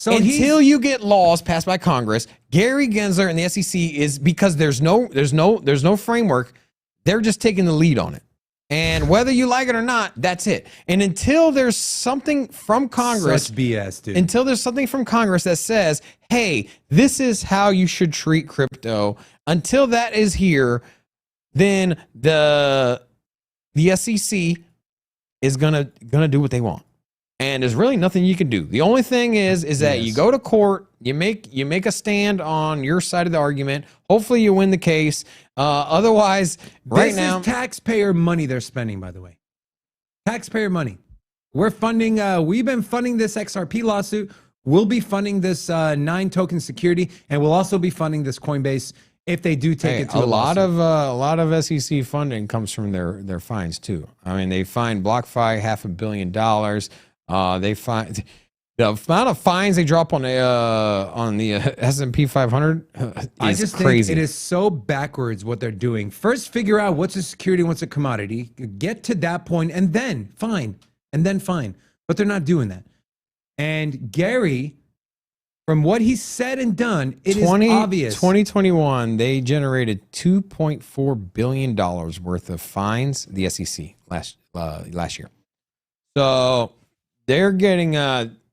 until you get laws passed by Congress, Gary Gensler and the SEC is, because there's no framework. They're just taking the lead on it. And whether you like it or not, that's it. And until there's something from Congress, such BS, dude. Until there's something from Congress that says, hey, this is how you should treat crypto, until that is here, then the SEC is gonna do what they want. And there's really nothing you can do. The only thing is that you go to court, you make a stand on your side of the argument. Hopefully you win the case. Otherwise, this is taxpayer money they're spending, by the way. Taxpayer money. We're funding, we've been funding this XRP lawsuit. We'll be funding this 9 token security, and we'll also be funding this Coinbase if they do take it to a lot of SEC funding comes from their fines too. I mean, they fined BlockFi $500 million. They find the amount of fines they drop on the S&P 500 is I just crazy. Think it is so backwards what they're doing. First, figure out what's a security, what's a commodity. Get to that point, and then fine. But they're not doing that. And Gary, from what he said and done, it is obvious. 2021, they generated $2.4 billion worth of fines, the SEC last year. So they're getting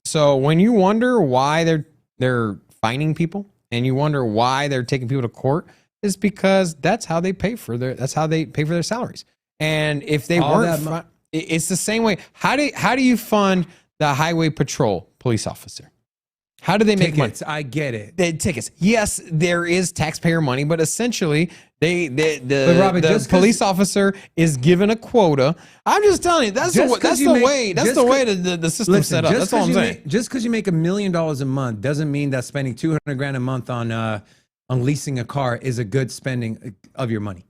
so when you wonder why they're fining people and you wonder why they're taking people to court, is because that's how they pay for their salaries. And if they All weren't, it's the same way. How do you fund the highway patrol police officer? How do they make tickets, money? I get it. The tickets. Yes, there is taxpayer money, but essentially the police officer is given a quota. I'm just telling you, that's the way the system's set up. That's all I'm saying. Just because you make $1 million a month doesn't mean that spending $200,000 a month on leasing a car is a good spending of your money.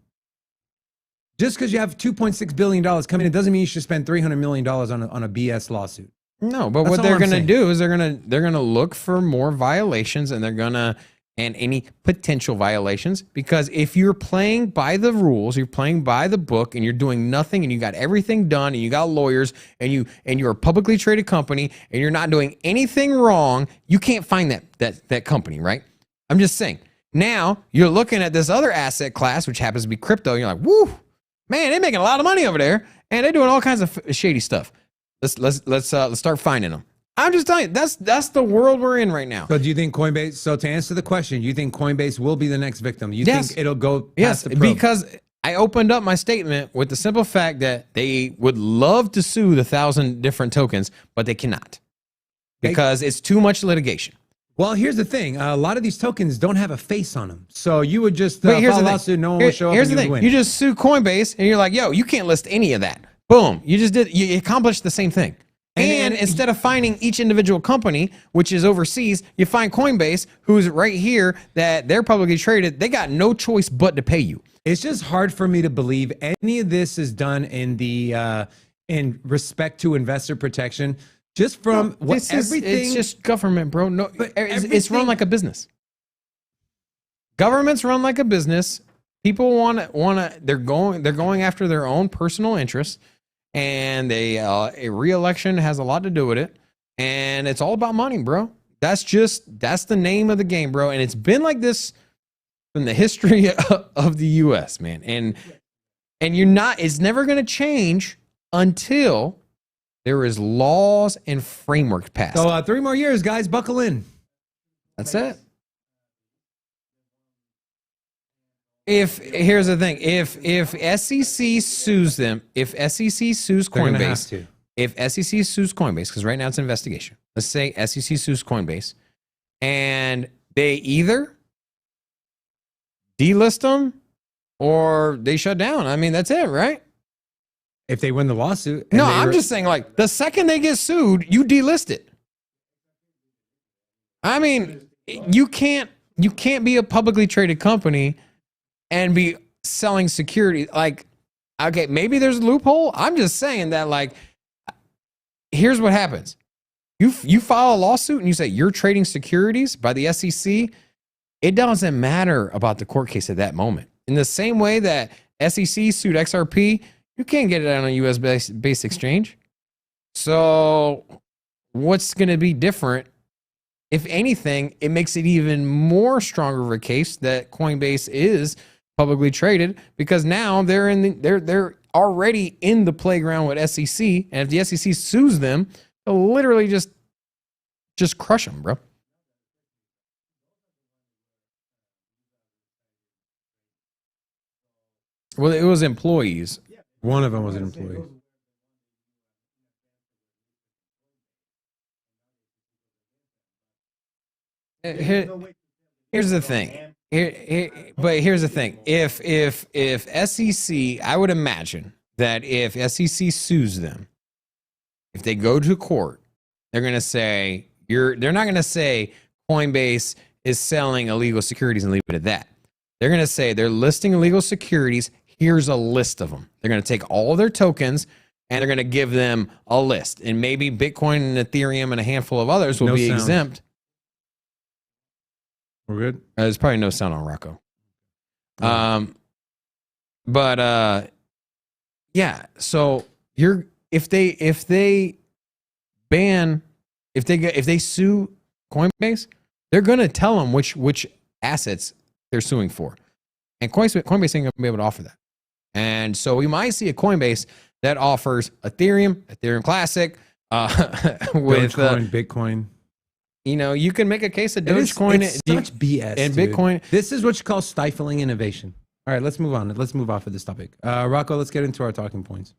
Just because you have $2.6 billion coming in doesn't mean you should spend $300 million on a BS lawsuit. No, but what they're going to do is they're going to look for more violations, and and any potential violations, because if you're playing by the rules, you're playing by the book, and you're doing nothing, and you got everything done, and you got lawyers, and you're a publicly traded company, and you're not doing anything wrong, you can't find that company, right? I'm just saying. Now you're looking at this other asset class, which happens to be crypto. And you're like, woo, man, they're making a lot of money over there, and they're doing all kinds of shady stuff. Let's start finding them. I'm just telling you, that's the world we're in right now. So do you think Coinbase, so to answer the question, you think Coinbase will be the next victim? You think it'll go past the probe? Because I opened up my statement with the simple fact that they would love to sue the 1,000 different tokens, but they cannot because it's too much litigation. Well, here's the thing. A lot of these tokens don't have a face on them. So you would just file a lawsuit, no one will show up. Here's the thing. You just sue Coinbase and you're like, yo, you can't list any of that. Boom. You accomplished the same thing. And instead of finding each individual company, which is overseas, you find Coinbase, who's right here, that they're publicly traded. They got no choice but to pay you. It's just hard for me to believe any of this is done in respect to investor protection. Just from everything. It's just government, bro. No, it's run like a business. Governments run like a business. People want to. They're going after their own personal interests. And a re-election has a lot to do with it, and it's all about money, bro. That's the name of the game, bro. And it's been like this in the history of the U.S., man. And it's never going to change until there is laws and frameworks passed. So 3 more years, guys, buckle in. That's it. Here's the thing, if SEC sues them, if SEC sues Coinbase, because right now it's an investigation. Let's say SEC sues Coinbase, and they either delist them or they shut down. I mean, that's it, right? If they win the lawsuit. No, I'm just saying, like, the second they get sued, you delist it. I mean, you can't be a publicly traded company and be selling security. Like, okay, maybe there's a loophole. I'm just saying that, like, here's what happens. You file a lawsuit and you say you're trading securities by the SEC. It doesn't matter about the court case at that moment. In the same way that SEC sued XRP, you can't get it on a US based exchange. So what's going to be different? If anything, it makes it even more stronger of a case that Coinbase is publicly traded, because now they're already in the playground with SEC, and if the SEC sues them, they'll literally just crush them, bro. Well, it was employees. One of them was an employee. Here's the thing. Here's the thing. If SEC, I would imagine that if SEC sues them, if they go to court, they're going to say they're not going to say Coinbase is selling illegal securities and leave it at that. They're going to say they're listing illegal securities. Here's a list of them. They're going to take all of their tokens and they're going to give them a list. And maybe Bitcoin and Ethereum and a handful of others will be exempt. We're good. There's probably no sound on Rocco. Yeah. So if they sue Coinbase, they're gonna tell them which assets they're suing for, and Coinbase ain't gonna be able to offer that. And so we might see a Coinbase that offers Ethereum Classic, with Bitcoin. You know, you can make a case of Dogecoin. It's such BS, and dude. Bitcoin. This is what you call stifling innovation. All right, let's move on. Let's move off of this topic. Rocco, let's get into our talking points.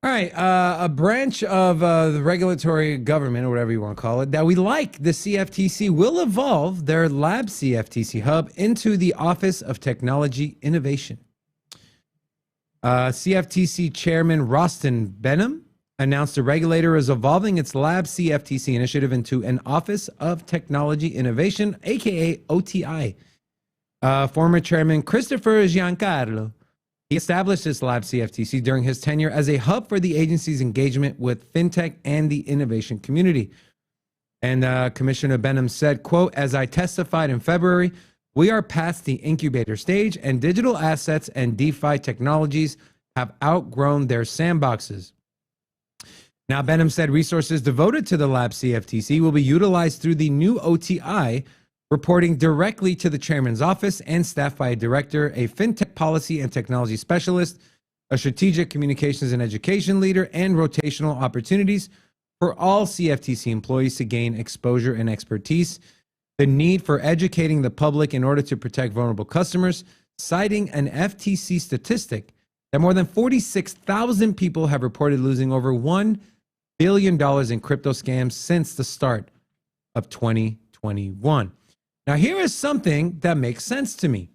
All right, a branch of the regulatory government, or whatever you want to call it, that we like, the CFTC, will evolve their Lab CFTC hub into the Office of Technology Innovation. CFTC Chairman Rostin Benham announced the regulator is evolving its Lab CFTC initiative into an Office of Technology Innovation, aka OTI. Former Chairman Christopher Giancarlo, he established this Lab CFTC during his tenure as a hub for the agency's engagement with fintech and the innovation community. And Commissioner Benham said, quote, "As I testified in February, we are past the incubator stage and digital assets and DeFi technologies have outgrown their sandboxes." Now, Benham said resources devoted to the Lab CFTC will be utilized through the new OTI, reporting directly to the chairman's office and staffed by a director, a fintech policy and technology specialist, a strategic communications and education leader, and rotational opportunities for all CFTC employees to gain exposure and expertise. The need for educating the public in order to protect vulnerable customers, citing an FTC statistic that more than 46,000 people have reported losing over $1 billion in crypto scams since the start of 2021. Now, here is something that makes sense to me.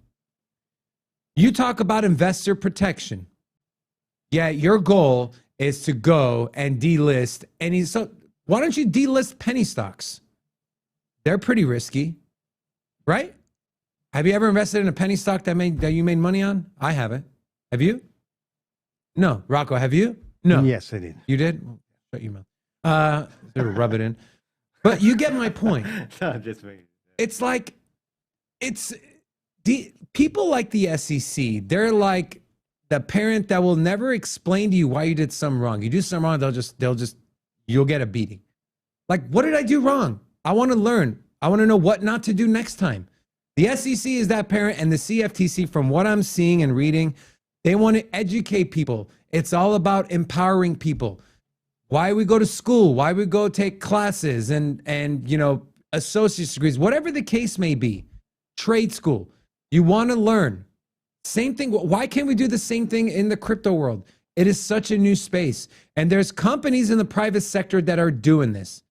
You talk about investor protection. Yet your goal is to go and delist any. So why don't you delist penny stocks? They're pretty risky, right? Have you ever invested in a penny stock that you made money on? I haven't. Have you? No. Rocco, have you? No. Yes, I did. You did? Well, shut your mouth. Rub it in. But you get my point. No, just me. It's like, people like the SEC, they're like the parent that will never explain to you why you did something wrong. You do something wrong, you'll get a beating. Like, what did I do wrong? I want to learn. I want to know what not to do next time. The SEC is that parent, and the CFTC, from what I'm seeing and reading, they want to educate people. It's all about empowering people. Why we go to school, why we go take classes and associate's degrees, whatever the case may be, trade school. You want to learn. Same thing. Why can't we do the same thing in the crypto world? It is such a new space. And there's companies in the private sector that are doing this.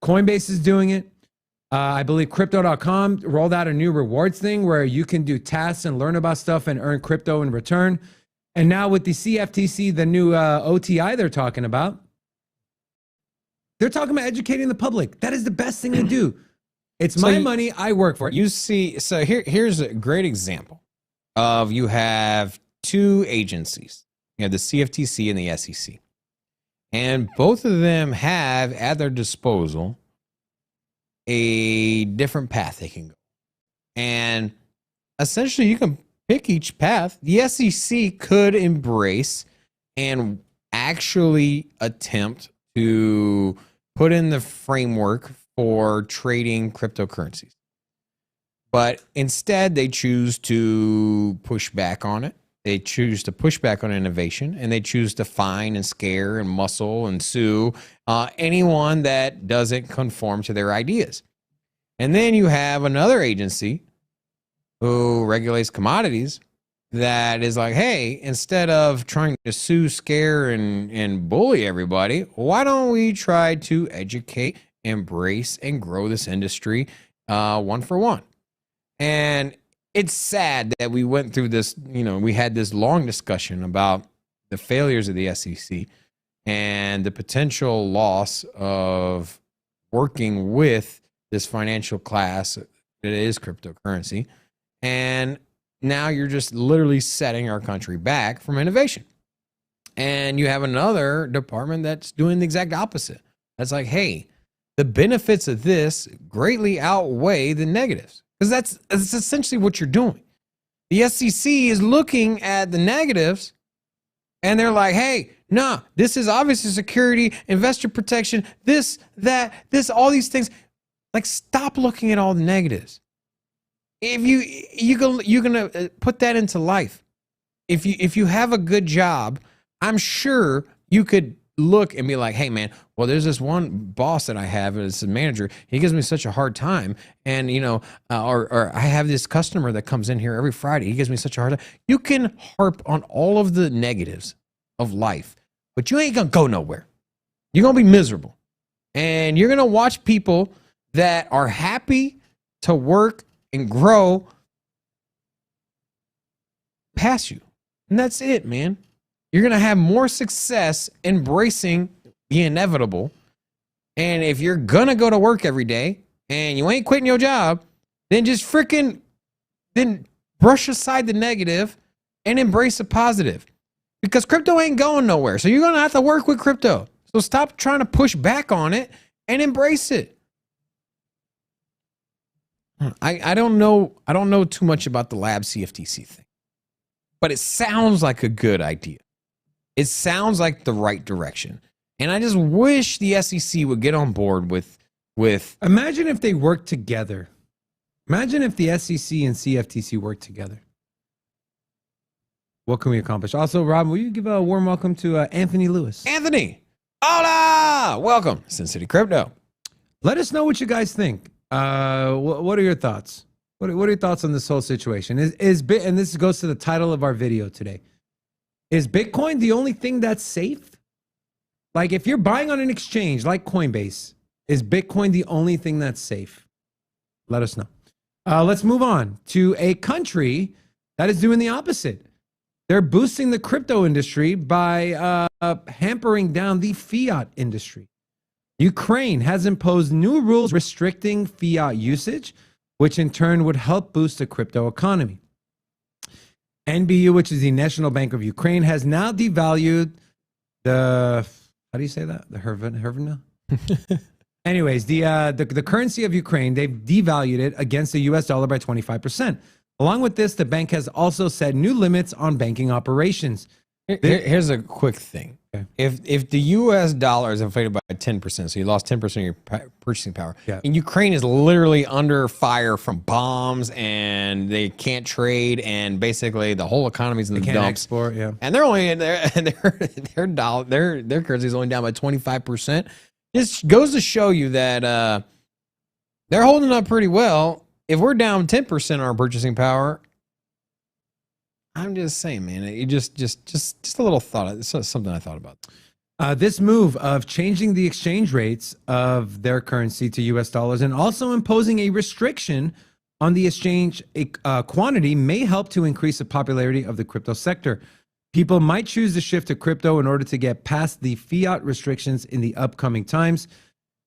Coinbase is doing it. I believe crypto.com rolled out a new rewards thing where you can do tasks and learn about stuff and earn crypto in return. And now with the CFTC, the new OTI they're talking about, they're talking about educating the public. That is the best thing to do. It's my money. I work for it. You see, so here's a great example of, you have two agencies. You have the CFTC and the SEC. And both of them have at their disposal a different path they can go. And essentially you can pick each path. The SEC could embrace and actually attempt to put in the framework for trading cryptocurrencies. But instead, they choose to push back on it. They choose to push back on innovation, and they choose to fine and scare and muscle and sue anyone that doesn't conform to their ideas. And then you have another agency who regulates commodities that is like, hey, instead of trying to sue, scare, and bully everybody, why don't we try to educate, embrace, and grow this industry one for one? And it's sad that we went through this, we had this long discussion about the failures of the SEC and the potential loss of working with this financial class that is cryptocurrency. And now you're just literally setting our country back from innovation. And you have another department that's doing the exact opposite. That's like, hey, the benefits of this greatly outweigh the negatives. Because that's essentially what you're doing. The SEC is looking at the negatives and they're like, hey, nah, this is obviously security, investor protection, this, that, this, all these things. Like, stop looking at all the negatives. If you're gonna put that into life. If you have a good job, I'm sure you could look and be like, hey man, well, there's this one boss that I have, and it's a manager. He gives me such a hard time. And or I have this customer that comes in here every Friday. He gives me such a hard time. You can harp on all of the negatives of life, but you ain't gonna go nowhere. You're gonna be miserable. And you're gonna watch people that are happy to work and grow pass you. And that's it, man. You're going to have more success embracing the inevitable. And if you're going to go to work every day and you ain't quitting your job, then just then brush aside the negative and embrace the positive. Because crypto ain't going nowhere. So you're going to have to work with crypto. So stop trying to push back on it and embrace it. I don't know too much about the lab CFTC thing, but it sounds like a good idea. It sounds like the right direction. And I just wish the SEC would get on board with Imagine if they worked together. Imagine if the SEC and CFTC worked together. What can we accomplish? Also, Rob, will you give a warm welcome to Anthony Lewis? Anthony, hola! Welcome, Sin City Crypto. Let us know what you guys think. What are your thoughts? What are your thoughts on this whole situation? And this goes to the title of our video today. Is Bitcoin the only thing that's safe? Like, if you're buying on an exchange like Coinbase, is Bitcoin the only thing that's safe? Let us know. Let's move on to a country that is doing the opposite. They're boosting the crypto industry by hampering down the fiat industry. Ukraine has imposed new rules restricting fiat usage, which in turn would help boost the crypto economy. NBU, which is the National Bank of Ukraine, has now devalued the, how do you say that? The hryvnia? Anyways, the currency of Ukraine, they've devalued it against the US dollar by 25%. Along with this, the bank has also set new limits on banking operations. Here's a quick thing. Okay. If the US dollar is inflated by 10%, so you lost 10% of your purchasing power, and Ukraine is literally under fire from bombs and they can't trade, and basically the whole economy's in the dumps. Export, and they're only in there, and their currency is only down by 25%. This goes to show you that they're holding up pretty well. If we're down 10% on our purchasing power, I'm just saying, man, it just a little thought. It's something I thought about. This move of changing the exchange rates of their currency to US dollars and also imposing a restriction on the exchange quantity may help to increase the popularity of the crypto sector. People might choose to shift to crypto in order to get past the fiat restrictions in the upcoming times.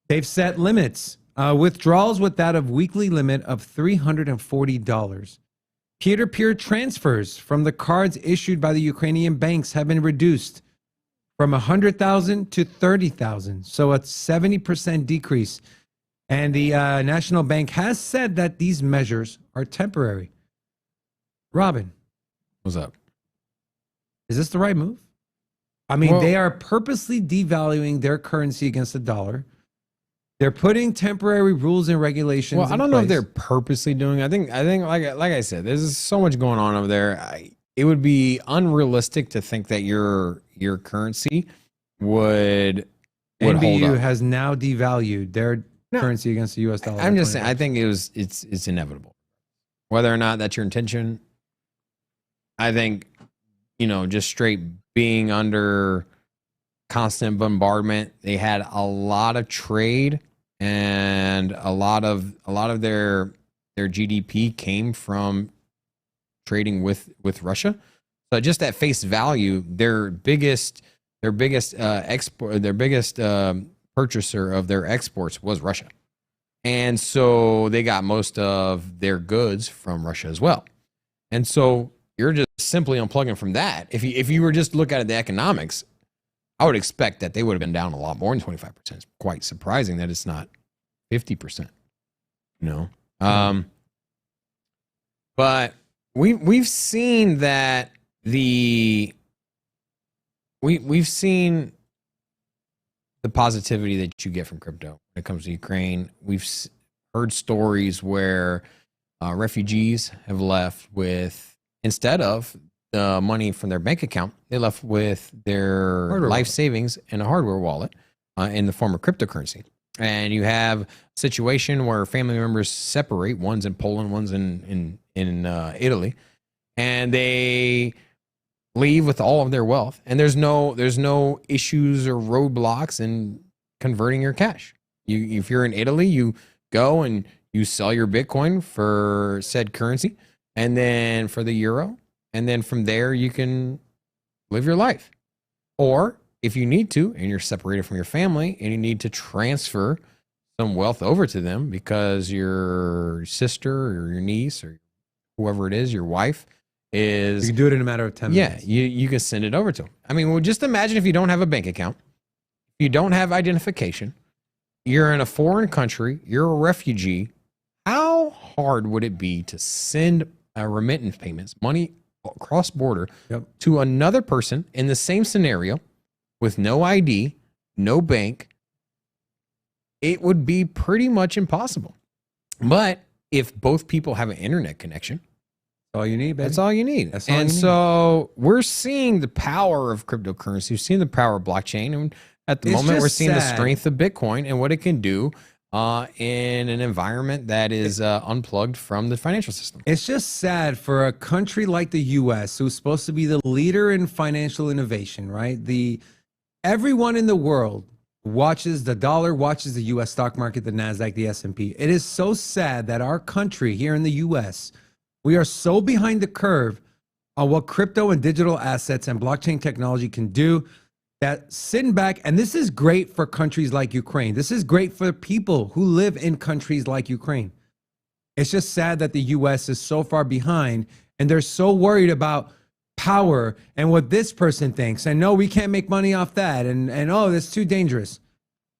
They've set limits, withdrawals with that of weekly limit of $340. Peer-to-peer transfers from the cards issued by the Ukrainian banks have been reduced from 100,000 to 30,000, so a 70% decrease. And the National Bank has said that these measures are temporary. Robin, what's up? Is this the right move? I mean, they are purposely devaluing their currency against the dollar. They're putting temporary rules and regulations. Well, I don't know if they're purposely doing. I think like I said, there's so much going on over there. It would be unrealistic to think that your currency would hold up. NBU has now devalued their currency against the US dollar. I'm just saying. I think it's inevitable, whether or not that's your intention. I think just straight being under constant bombardment, they had a lot of trade. And a lot of their GDP came from trading with Russia. So just at face value, their biggest purchaser of their exports was Russia, and so they got most of their goods from Russia as well. And so you're just simply unplugging from that. If you were just to look at the economics, I would expect that they would have been down a lot more than 25%. It's quite surprising that it's not 50%. But we've seen that we've seen the positivity that you get from crypto when it comes to Ukraine. We've heard stories where refugees have left with, instead of money from their bank account. They left with their Hardware life wallet. savings in a hardware wallet in the form of cryptocurrency. And you have a situation where family members separate. One's in Poland, one's in Italy, and they leave with all of their wealth. And there's no issues or roadblocks in converting your cash. If you're in Italy, you go and you sell your Bitcoin for said currency, and then for the euro, and then from there you can live your life. Or if you need to, and you're separated from your family, and you need to transfer some wealth over to them because your sister or your niece or whoever it is, your wife is... You can do it in a matter of 10 minutes. Yeah, you can send it over to them. I mean, well, just imagine if you don't have a bank account, you don't have identification, you're in a foreign country, you're a refugee. How hard would it be to send remittance payments, money cross border, to another person in the same scenario with no ID, no bank? It would be pretty much impossible. But if both people have an internet connection, all you need, baby. That's all you need. That's all you need. So we're seeing the power of cryptocurrency. We've seen the power of blockchain. And at the moment, we're seeing the strength of Bitcoin and what it can do in an environment that is unplugged from the financial system. It's just sad for a country like the U.S., who's supposed to be the leader in financial innovation, right? Everyone in the world watches the dollar, watches the U.S. stock market, the Nasdaq, the S&P. It is so sad that our country here in the U.S., we are so behind the curve on what crypto and digital assets and blockchain technology can do, that sitting back, and this is great for countries like Ukraine. This is great for people who live in countries like Ukraine. It's just sad that the U.S. is so far behind, and they're so worried about power and what this person thinks. And no, we can't make money off that. And oh, that's too dangerous.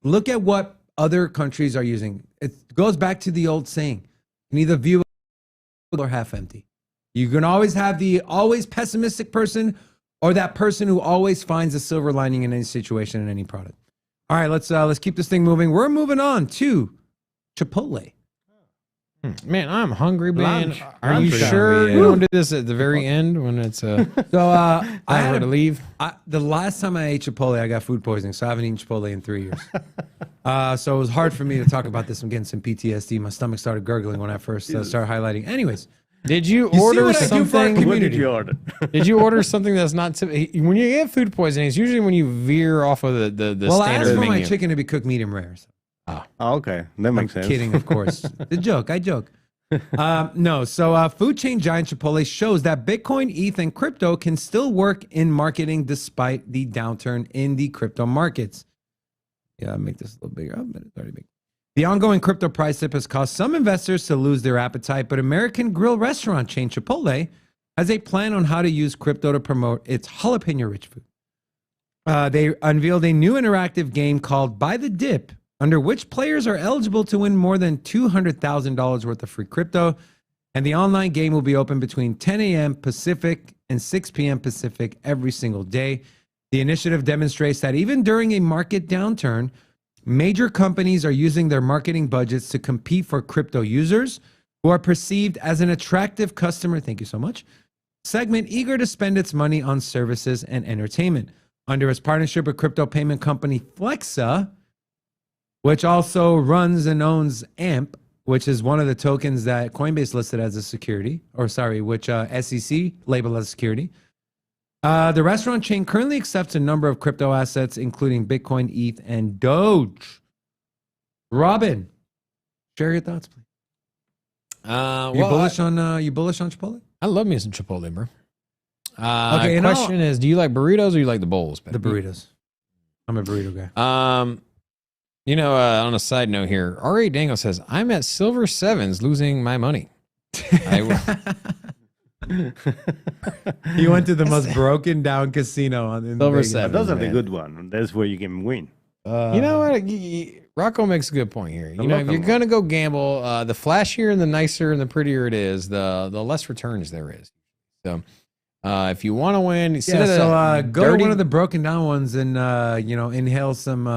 Look at what other countries are using. It goes back to the old saying, you can either view it or half empty. You can always have the always pessimistic person, or that person who always finds a silver lining in any situation, in any product. All right, let's keep this thing moving. We're moving on to Chipotle. Man, I'm hungry, man. Lunch. Are you sure you don't do this at the very end when it's So I had to leave? The last time I ate Chipotle, I got food poisoning, so I haven't eaten Chipotle in 3 years. So it was hard for me to talk about this. I'm getting some PTSD. My stomach started gurgling when I first started highlighting. Anyways. Did you see order what I do for our something? What did you order? Did you order something that's not when you get food poisoning? It's usually when you veer off of the Well, I asked standard for my menu. chicken to be cooked medium rare. So. Oh, okay, that makes sense. Kidding, of course. The joke. I joke. No. So food chain giant Chipotle shows that Bitcoin, ETH, and crypto can still work in marketing despite the downturn in the crypto markets. Yeah, I'll make this a little bigger. Oh, but it's already big. The ongoing crypto price dip has caused some investors to lose their appetite, but American grill restaurant chain Chipotle has a plan on how to use crypto to promote its jalapeno-rich food. They unveiled a new interactive game called Buy the Dip, under which players are eligible to win more than $200,000 worth of free crypto. And the online game will be open between 10 a.m. Pacific and 6 p.m. Pacific every single day. The initiative demonstrates that even during a market downturn, major companies are using their marketing budgets to compete for crypto users who are perceived as an attractive customer, thank you so much, segment eager to spend its money on services and entertainment. Under its partnership with crypto payment company Flexa, which also runs and owns AMP, which is one of the tokens that Coinbase listed as a security, which SEC labeled as security. The restaurant chain currently accepts a number of crypto assets, including Bitcoin, ETH, and Doge. Robin, share your thoughts, please. You bullish on Chipotle? I love me some Chipotle, bro. Okay, question is, do you like burritos or you like the bowls? The burritos. I'm a burrito guy. On a side note here, R.A. Dangle says, I'm at Silver Sevens losing my money. He went to the most broken down casino in Silver Vegas. Sevens. Those are the man. good one. That's where you can win. You know what? Rocco makes a good point here. You know, if you're going to go gamble, the flashier and the nicer and the prettier it is, the less returns there is. So if you want to win, go to one of the broken down ones and, inhale some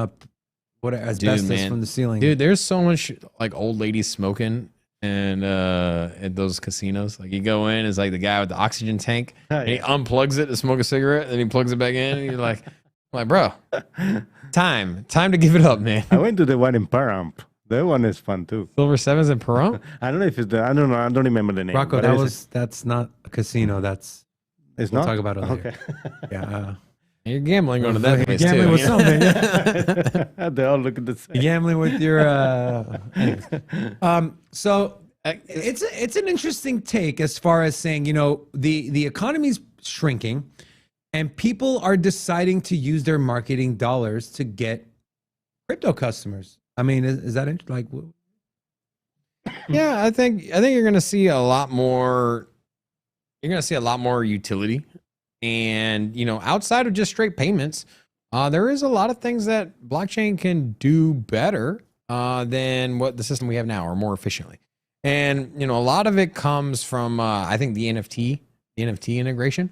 asbestos from the ceiling. Dude, there's so much like old ladies smoking and at those casinos. Like you go in, it's like the guy with the oxygen tank, and he unplugs it to smoke a cigarette, and he plugs it back in, and you're like, bro, time to give it up, man. I went to the one in Paramp. That one is fun too. Silver Sevens in Pahrump? I don't know if it's the. I don't know. I don't remember the name. Rocco, that's not a casino. We'll not. talk about it later. Okay. Yeah. You're gambling going to that place gambling too. with something. Yeah. They all look at the same. Gambling with your. So it's an interesting take as far as saying, the economy's shrinking, and people are deciding to use their marketing dollars to get crypto customers. I mean, is that like? Yeah, I think you're going to see a lot more. You're going to see a lot more utility, and outside of just straight payments, there is a lot of things that blockchain can do better than what the system we have now, or more efficiently. And a lot of it comes from I think the NFT integration.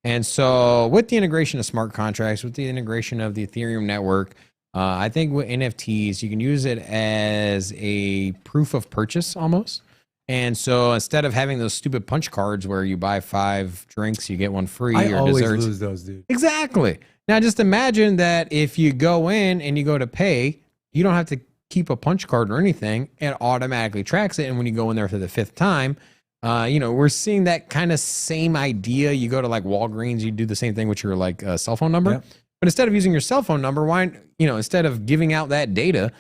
And so with the integration of smart contracts, with the integration of the Ethereum network, I think with NFTs, you can use it as a proof of purchase almost. And so instead of having those stupid punch cards where you buy 5 drinks, you get one free, I or always desserts. lose those, dude. Exactly. Now just imagine that if you go in and you go to pay, you don't have to keep a punch card or anything. It automatically tracks it. And when you go in there for the 5th time, we're seeing that kind of same idea. You go to like Walgreens, you do the same thing with your like cell phone number. Yep. But instead of using your cell phone number, why, instead of giving out that data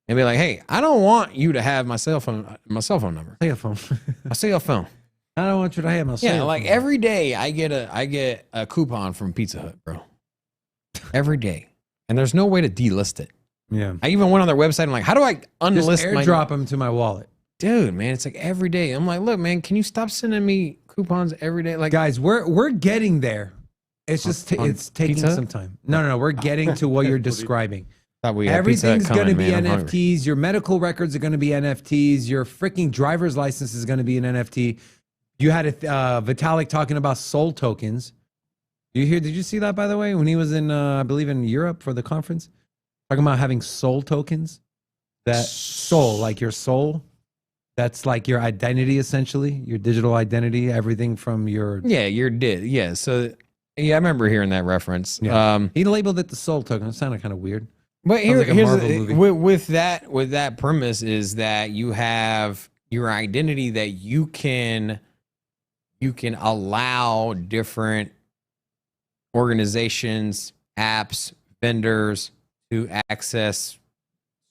and be like, hey, I don't want you to have my cell phone number. Cell phone. My cell phone. I don't want you to have my cell phone. Yeah, like every day I get a coupon from Pizza Hut, bro. Every day. And there's no way to delist it. Yeah. I even went on their website and like, how do I unlist just airdrop them to my wallet? Dude, man, it's like every day. I'm like, look, man, can you stop sending me coupons every day? Like, guys, we're getting there. It's just it's taking some time. No. We're getting to what you're describing. Everything's going to be NFTs. Your medical records are going to be NFTs. Your freaking driver's license is going to be an NFT. You had Vitalik talking about soul tokens. Did you see that, by the way, when he was in, I believe, in Europe for the conference? Talking about having soul tokens. That soul, like your soul. That's like your identity, essentially, your digital identity, everything from your... Yeah, yeah, so, yeah, I remember hearing that reference. Yeah. He labeled it the soul token. It sounded kind of weird. But here's with that premise is that you have your identity that you can allow different organizations, apps, vendors to access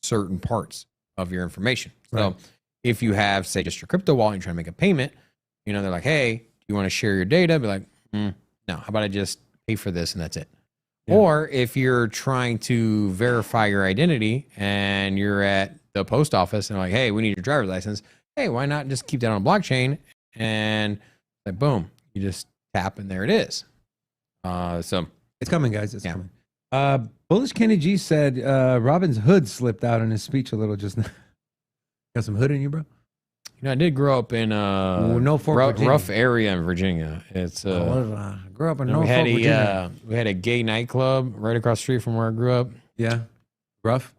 certain parts of your information. So if you have, say, just your crypto wallet and you're trying to make a payment, they're like, hey, do you want to share your data? Be like, no, how about I just pay for this and that's it? Yeah. Or if you're trying to verify your identity and you're at the post office and like, hey, we need your driver's license. Hey, why not just keep that on blockchain? And like, boom, you just tap and there it is. So it's coming, guys. It's coming. Bullish Kenny G said Robin's hood slipped out in his speech a little just now. Got some hood in you, bro? I did grow up in a rough area in Virginia. It's I grew up in Norfolk, Virginia. We had a gay nightclub right across the street from where I grew up. Yeah, rough.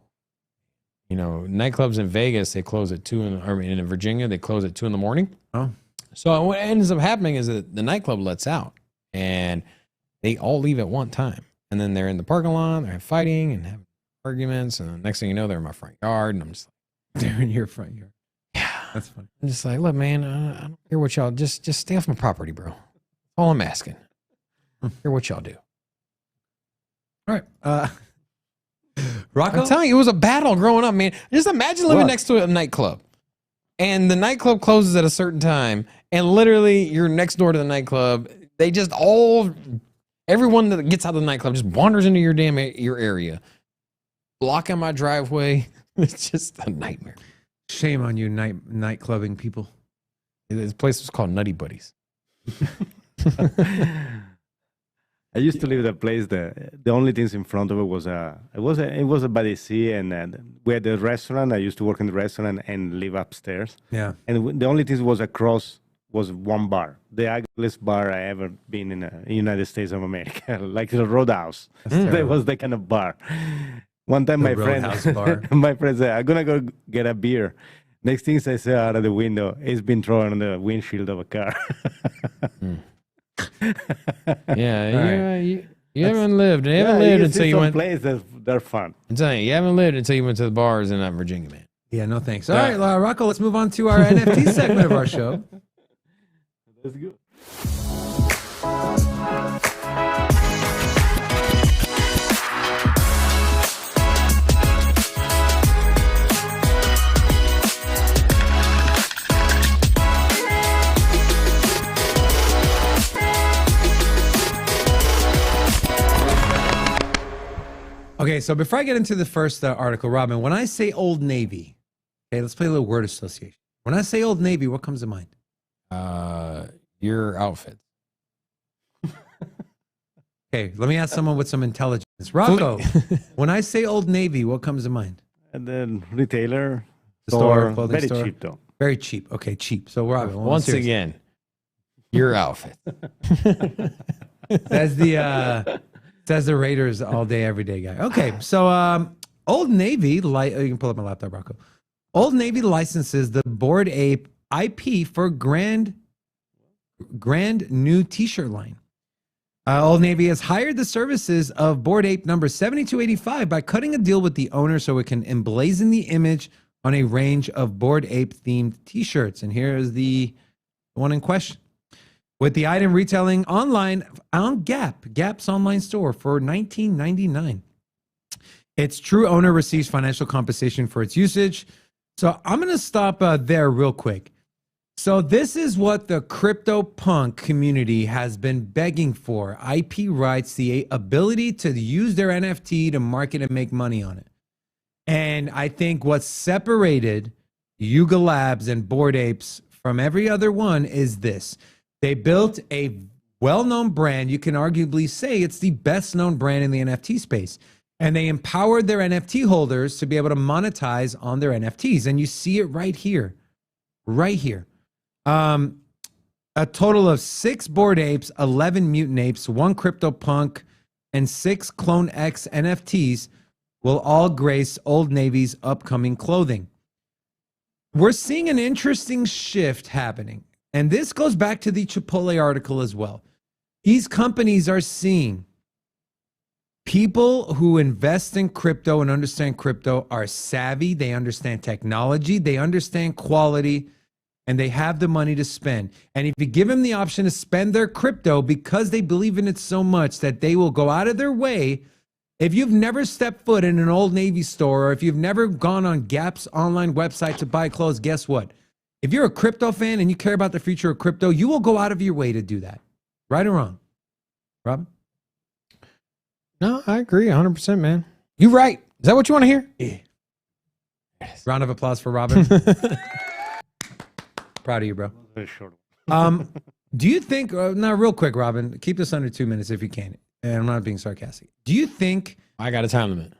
Nightclubs in Vegas, they close at 2 in Virginia, they close at 2 in the morning. Oh, so what ends up happening is that the nightclub lets out, and they all leave at one time, and then they're in the parking lot, they're fighting and having arguments, and the next thing you know, they're in my front yard, and I'm just like, they're in your front yard. Yeah, that's funny. I'm just like, look, man, I don't care what y'all. Just stay off my property, bro. That's all I'm asking. I don't care what y'all do. All right, Rocco. I'm telling you, it was a battle growing up, man. Just imagine living next to a nightclub, and the nightclub closes at a certain time, and literally you're next door to the nightclub. They just everyone that gets out of the nightclub just wanders into your area, blocking my driveway. It's just a nightmare. Shame on you, night clubbing people. This place was called Nutty Buddies. I used to live at a place that the only things in front of it was by the sea, and we had a restaurant. I used to work in the restaurant and live upstairs. Yeah, and the only thing was across was one bar, the ugliest bar I ever been in the United States of America, like the Roadhouse. That was the kind of bar. One time, my friend said, "I'm gonna go get a beer." Next things I saw out of the window, it's been thrown on the windshield of a car. Yeah, you haven't lived. You haven't lived until you went. Places they're fun. I'm telling you, you haven't lived until you went to the bars in Virginia, man. Yeah, no thanks. All right, Rocco, let's move on to our NFT segment of our show. That's good. Okay, so before I get into the first article, Robin, when I say Old Navy, okay, let's play a little word association. When I say Old Navy, what comes to mind? Your outfit. Okay, let me ask someone with some intelligence. Rocco, when I say Old Navy, what comes to mind? And then retailer, Store, clothing very store. cheap though. Very cheap. Okay, cheap. So Robin, Once again, your outfit. Says the Raiders all day, every day guy. Okay, so Old Navy, you can pull up my laptop, Rocco. Old Navy licenses the Bored Ape IP for grand new T-shirt line. Old Navy has hired the services of Bored Ape number 7285 by cutting a deal with the owner so it can emblazon the image on a range of Bored Ape themed T-shirts. And here is the one in question. With the item retailing online on Gap's online store for $19.99. Its true owner receives financial compensation for its usage. So I'm going to stop there real quick. So this is what the CryptoPunk community has been begging for. IP rights, the ability to use their NFT to market and make money on it. And I think what separated Yuga Labs and Bored Apes from every other one is this. They built a well-known brand. You can arguably say it's the best-known brand in the NFT space. And they empowered their NFT holders to be able to monetize on their NFTs. And you see it right here. Right here. A total of 6 Bored Apes, 11 Mutant Apes, 1 CryptoPunk, and 6 Clone X NFTs will all grace Old Navy's upcoming clothing. We're seeing an interesting shift happening. And this goes back to the Chipotle article as well. These companies are seeing people who invest in crypto and understand crypto are savvy. They understand technology. They understand quality. And they have the money to spend. And if you give them the option to spend their crypto because they believe in it so much that they will go out of their way. If you've never stepped foot in an Old Navy store, or if you've never gone on Gap's online website to buy clothes, guess what? If you're a crypto fan and you care about the future of crypto, you will go out of your way to do that. Right or wrong? Robin? No, I agree 100%, man. You're right. Is that what you want to hear? Yeah. Round of applause for Robin. Proud of you, bro. Very short. Do you think, now real quick, Robin, keep this under 2 minutes if you can. And I'm not being sarcastic. Do you think... I got a time limit.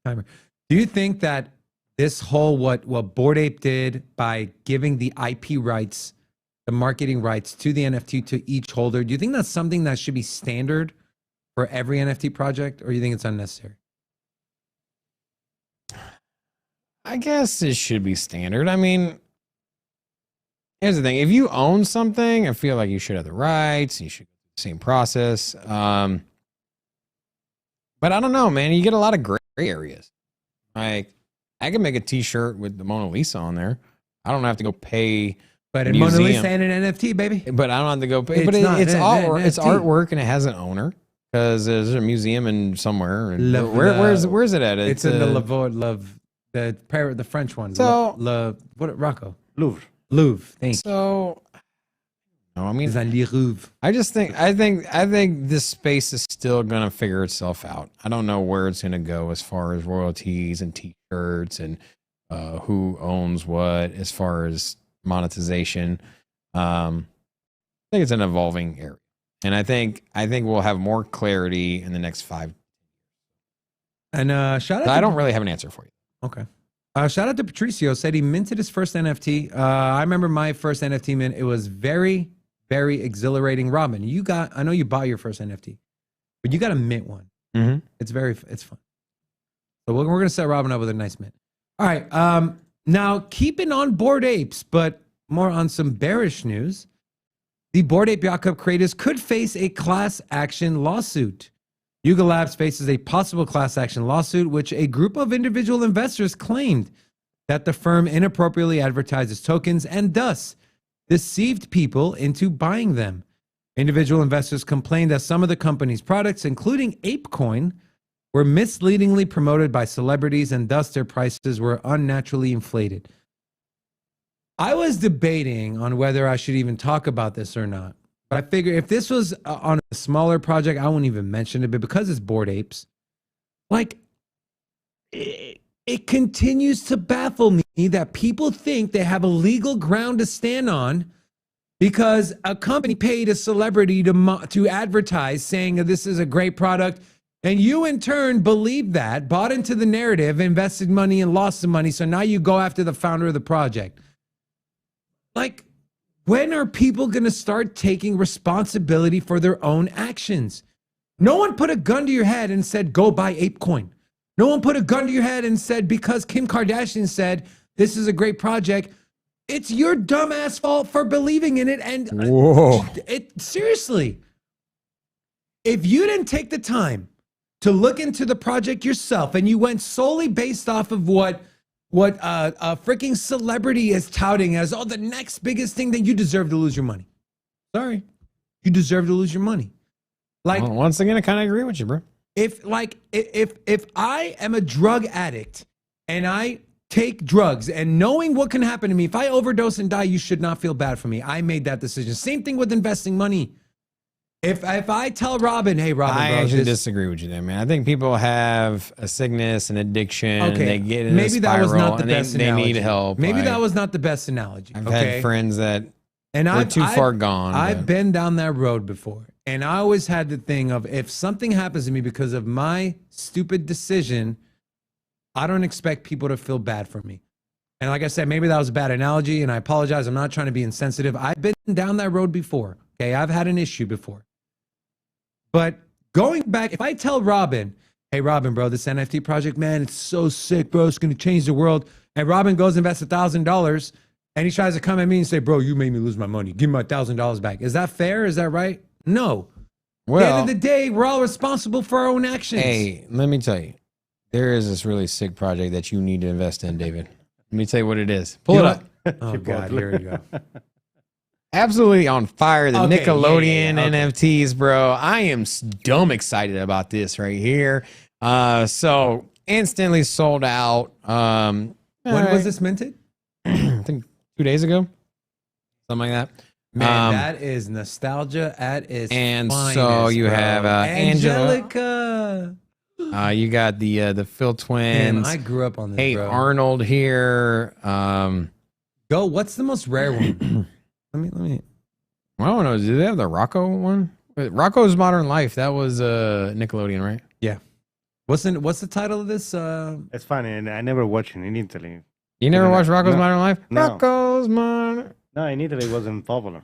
Timer. Do you think that this whole, what Bored Ape did by giving the IP rights, the marketing rights to the NFT to each holder, do you think that's something that should be standard for every NFT project, or do you think it's unnecessary? I guess it should be standard. I mean, here's the thing. If you own something, I feel like you should have the rights. You should go through the same process. But I don't know, man. You get a lot of gray areas. Like, I can make a T-shirt with the Mona Lisa on there. I don't have to go pay. But in Mona Lisa and an NFT, baby. But I don't have to go pay. But it's artwork. It's artwork, and it has an owner because there's a museum in somewhere. And where's it at? It's in the French one. So Rocco? Louvre. Thank you. So, no, I mean, I just think I think this space is still gonna figure itself out. I don't know where it's gonna go as far as royalties and T-shirts and who owns what as far as monetization. I think it's an evolving area, and I think we'll have more clarity in the next 5. And shout out. I don't really have an answer for you. Okay. Shout out to Patricio. Said he minted his first NFT. I remember my first NFT mint. It was very, very exhilarating. Robin, I know you bought your first NFT, but you got to mint one. Mm-hmm. It's fun. So we're going to set Robin up with a nice mint. All right. Now, keeping on Bored Apes, but more on some bearish news, the Bored Ape Yacht Club creators could face a class action lawsuit. Yuga Labs faces a possible class action lawsuit, which a group of individual investors claimed that the firm inappropriately advertised its tokens and thus deceived people into buying them. Individual investors complained that some of the company's products, including ApeCoin, were misleadingly promoted by celebrities and thus their prices were unnaturally inflated. I was debating on whether I should even talk about this or not. But I figure if this was on a smaller project, I wouldn't even mention it. But because it's Bored Apes, like, it continues to baffle me that people think they have a legal ground to stand on because a company paid a celebrity to advertise saying that this is a great product. And you, in turn, believed that, bought into the narrative, invested money and lost some money. So now you go after the founder of the project. Like, when are people going to start taking responsibility for their own actions? No one put a gun to your head and said, go buy ApeCoin. No one put a gun to your head and said, because Kim Kardashian said, this is a great project, it's your dumbass fault for believing in it. And seriously, if you didn't take the time to look into the project yourself and you went solely based off of what a freaking celebrity is touting as, the next biggest thing, then you deserve to lose your money. Sorry. You deserve to lose your money. Like, well, once again, I kind of agree with you, bro. If I am a drug addict and I take drugs and knowing what can happen to me, if I overdose and die, you should not feel bad for me. I made that decision. Same thing with investing money. If I tell Robin, hey, Robin, I bro, actually disagree with you there, man. I think people have a sickness, an addiction, and they get in maybe a spiral, that was not the best they analogy. need help. Maybe that was not the best analogy. I've had friends that were too far gone. I've been down that road before, and I always had the thing of, if something happens to me because of my stupid decision, I don't expect people to feel bad for me. And like I said, maybe that was a bad analogy, and I apologize. I'm not trying to be insensitive. I've been down that road before. Okay, I've had an issue before. But going back, if I tell Robin, hey, Robin, bro, this NFT project, man, it's so sick, bro. It's going to change the world. And Robin goes and invests $1,000 and he tries to come at me and say, bro, you made me lose my money. Give me my $1,000 back. Is that fair? Is that right? No. Well, at the end of the day, we're all responsible for our own actions. Hey, let me tell you, there is this really sick project that you need to invest in, David. Let me tell you what it is. Pull it up. Oh, God, here we go. Absolutely on fire. The Nickelodeon NFTs, bro. I am dumb excited about this right here. So instantly sold out. When was this minted? I think 2 days ago. Something like that. Man, that is nostalgia at its and finest, so you bro. have Angelica. You got the Phil twins. Man, I grew up on this, Hey, bro. Arnold here. Go. What's the most rare one? Let me. I don't know. Do they have the Rocco one? Rocco's Modern Life. That was Nickelodeon, right? Yeah. What's the title of this? It's funny, and I never watched it in Italy. You never watched Rocco's Modern Life? No. Rocco's Modern. No, in Italy it wasn't popular.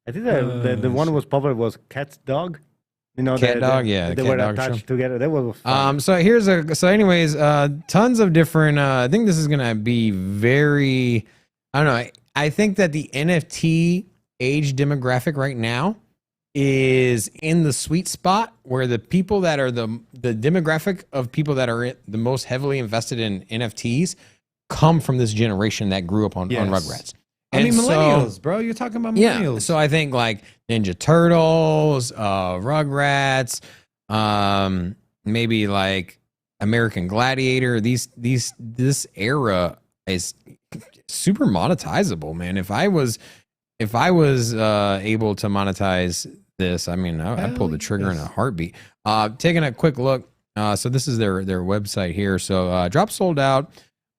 I think the one was popular was Cat's Dog. You know, Cat Dog, yeah. They were attached together. That was fun. So anyways, tons of different. I think this is gonna be very. I don't know. I think that the NFT age demographic right now is in the sweet spot where the people that are the demographic of people that are the most heavily invested in NFTs come from this generation that grew up on Rugrats. I mean, millennials, bro. You're talking about millennials. Yeah. So I think like Ninja Turtles, Rugrats, maybe like American Gladiator. This era is super monetizable, man. If I was able to monetize this, I mean, I'd pull the trigger in a heartbeat. Taking a quick look. So this is their website here. So drop sold out.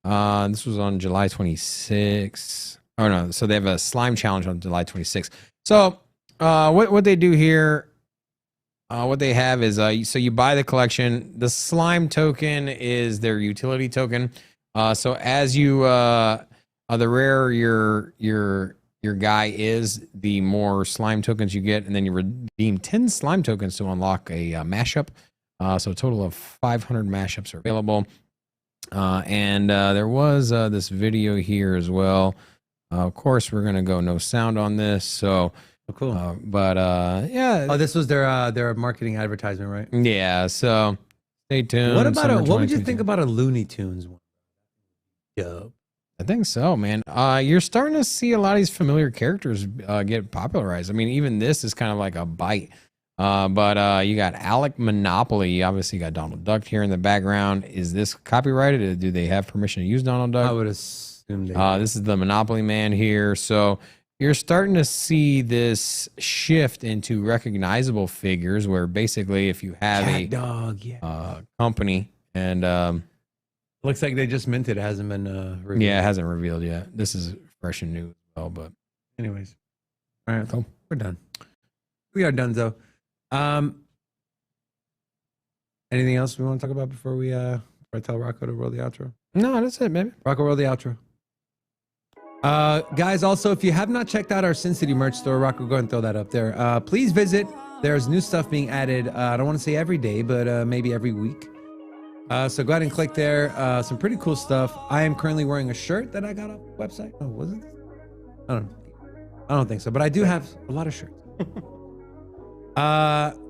This was on July 26th. Oh no, so they have a slime challenge on July 26th. So what they do here, what they have is so you buy the collection. The slime token is their utility token. So as you the rarer your guy is, the more slime tokens you get, and then you redeem 10 slime tokens to unlock a mashup. So a total of 500 mashups are available. And there was this video here as well. Of course, we're gonna go no sound on this. So, cool. Yeah. Oh, this was their marketing advertisement, right? Yeah. So, stay tuned. What about what would you think about a Looney Tunes one? Dope. I think so, man. You're starting to see a lot of these familiar characters get popularized. I mean, even this is kind of like a bite. But you got Alec Monopoly. You obviously got Donald Duck here in the background. Is this copyrighted? Do they have permission to use Donald Duck? I would assume they this is the Monopoly Man here. So you're starting to see this shift into recognizable figures where basically if you have Cat dog, company and looks like they just minted. It hasn't been revealed. Yeah, it hasn't revealed yet. This is fresh and new as well, but anyways. All right, cool. We're done. We are done though. Anything else we want to talk about before I tell Rocco to roll the outro? No, that's it, baby. Rocco, roll the outro. Guys, also, if you have not checked out our Sin City merch store, Rocco, go ahead and throw that up there. Please visit. There's new stuff being added. I don't want to say every day, but maybe every week. So go ahead and click there. Some pretty cool stuff. I am currently wearing a shirt that I got off the website. Oh, was it? I don't think so, but I do have a lot of shirts.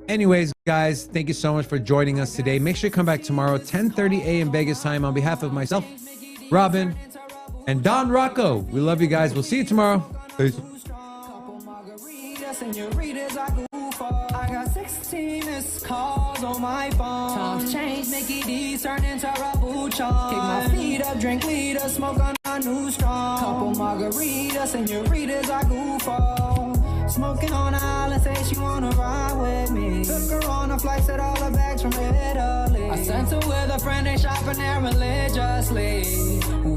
Anyways, guys, thank you so much for joining us today. Make sure you come back tomorrow, 10:30 a.m. Vegas time. On behalf of myself, Robin, and Don Rocco, we love you guys. We'll see you tomorrow. Peace. I got 16 missed calls on my phone. Times change, Mickey D's turn into Rabuchon. Kick my feet up, drink leader, smoke on a new strong. Couple margaritas, senoritas, I goof off. Smoking on the island, say she wanna ride with me. Took her on a flight, said all her bags from Italy. I sent her with a friend, they shopping there religiously.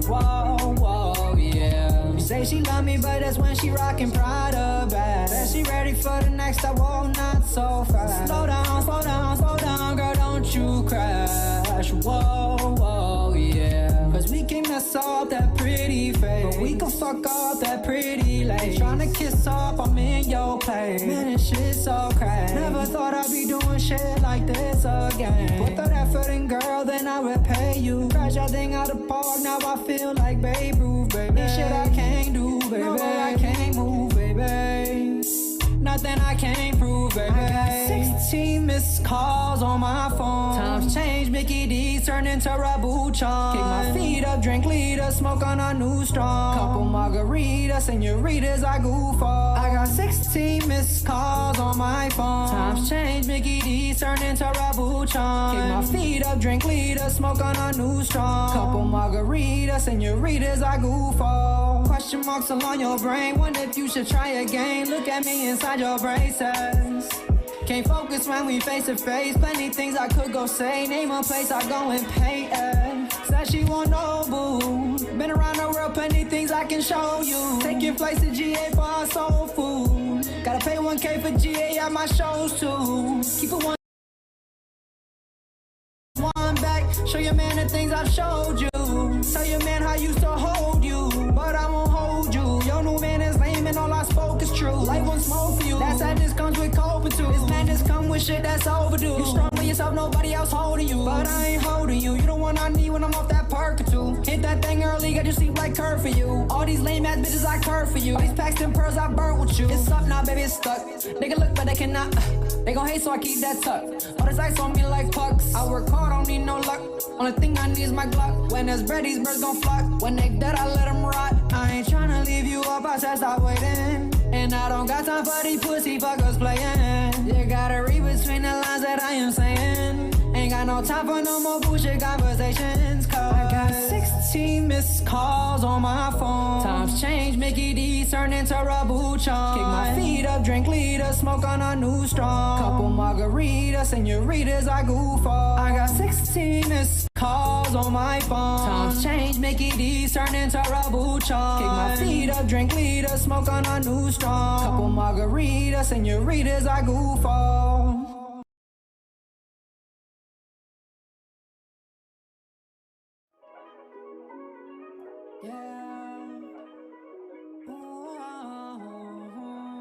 Whoa, whoa, yeah. You say she love me, but that's when she rockin' Prada bag. Bet she ready for the next step, whoa, not so fast. Slow down, slow down, slow down, girl, don't you crash. Whoa, whoa, yeah. Cause we can mess up that pretty face, but we can fuck up that pretty lady. Tryna kiss up, I'm in your place. Man, this shit so crazy. Never thought I'd be doing shit like this again. Put that effort in, girl, then I will pay you. Crash that thing out the park, now I feel like Babe Ruth, baby. This shit I can't do, baby. No, I can't move, baby. Nothing I can't prove, baby. I got 16 missed calls on my phone. Times change, Mickey D's turn into Rabuchon. Kick my feet up, drink leader, smoke on a new strong. Couple margaritas, senoritas, I goof off. I got 16 missed calls on my phone. Times change, Mickey D's turn into Rabuchon. Kick my feet up, drink leader, smoke on a new strong. Couple margaritas, senoritas, I goof off. Question marks along your brain, wonder if you should try again. Look at me inside your braces. Can't focus when we face to face. Plenty things I could go say. Name a place I go and pay at. Said she won't know, boo. Been around the world, plenty things I can show you. Taking flights to GA for our soul food. Gotta pay 1K for GA at my shows too. Keep it one back. Show your man the things I've showed you. Tell your man how I used to hold you, but I won't hold you. Your new man is lame and all I spoke is true. Life won't smoke for you. That sadness comes with coping too. This madness come with shit that's overdue. You strong by yourself, nobody else holding you. But I ain't holding you. You the one I need when I'm off that perk or two. Hit that thing early, got you sleep like curve for you. All these lame ass bitches I curve for you. All these packs and pearls I burnt with you. It's up now, baby, it's stuck. They can look, but they cannot. They gon' hate, so I keep that tucked. All this ice on me like pucks. I work hard, don't need no luck. Only thing I need is my Glock. When there's bread, these birds gon' flock. When they dead, I let them rot. I ain't tryna leave you up, I said stop waiting. And I don't got time for these pussy fuckers playing. You gotta read between the lines that I am saying. Ain't got no time for no more bullshit conversations. Cause I got 16 missed calls on my phone. Times change, Mickey D's turn into Rabuchon. Kick my feet up, drink leader, smoke on a new strong. Couple margaritas, senoritas, I goof off. I got 16 missed calls on my phone. Times change, Mickey D's turn into Rabuchon. Kick my feet up, drink leader, smoke on a new strong. Couple margaritas, senoritas, I goof off.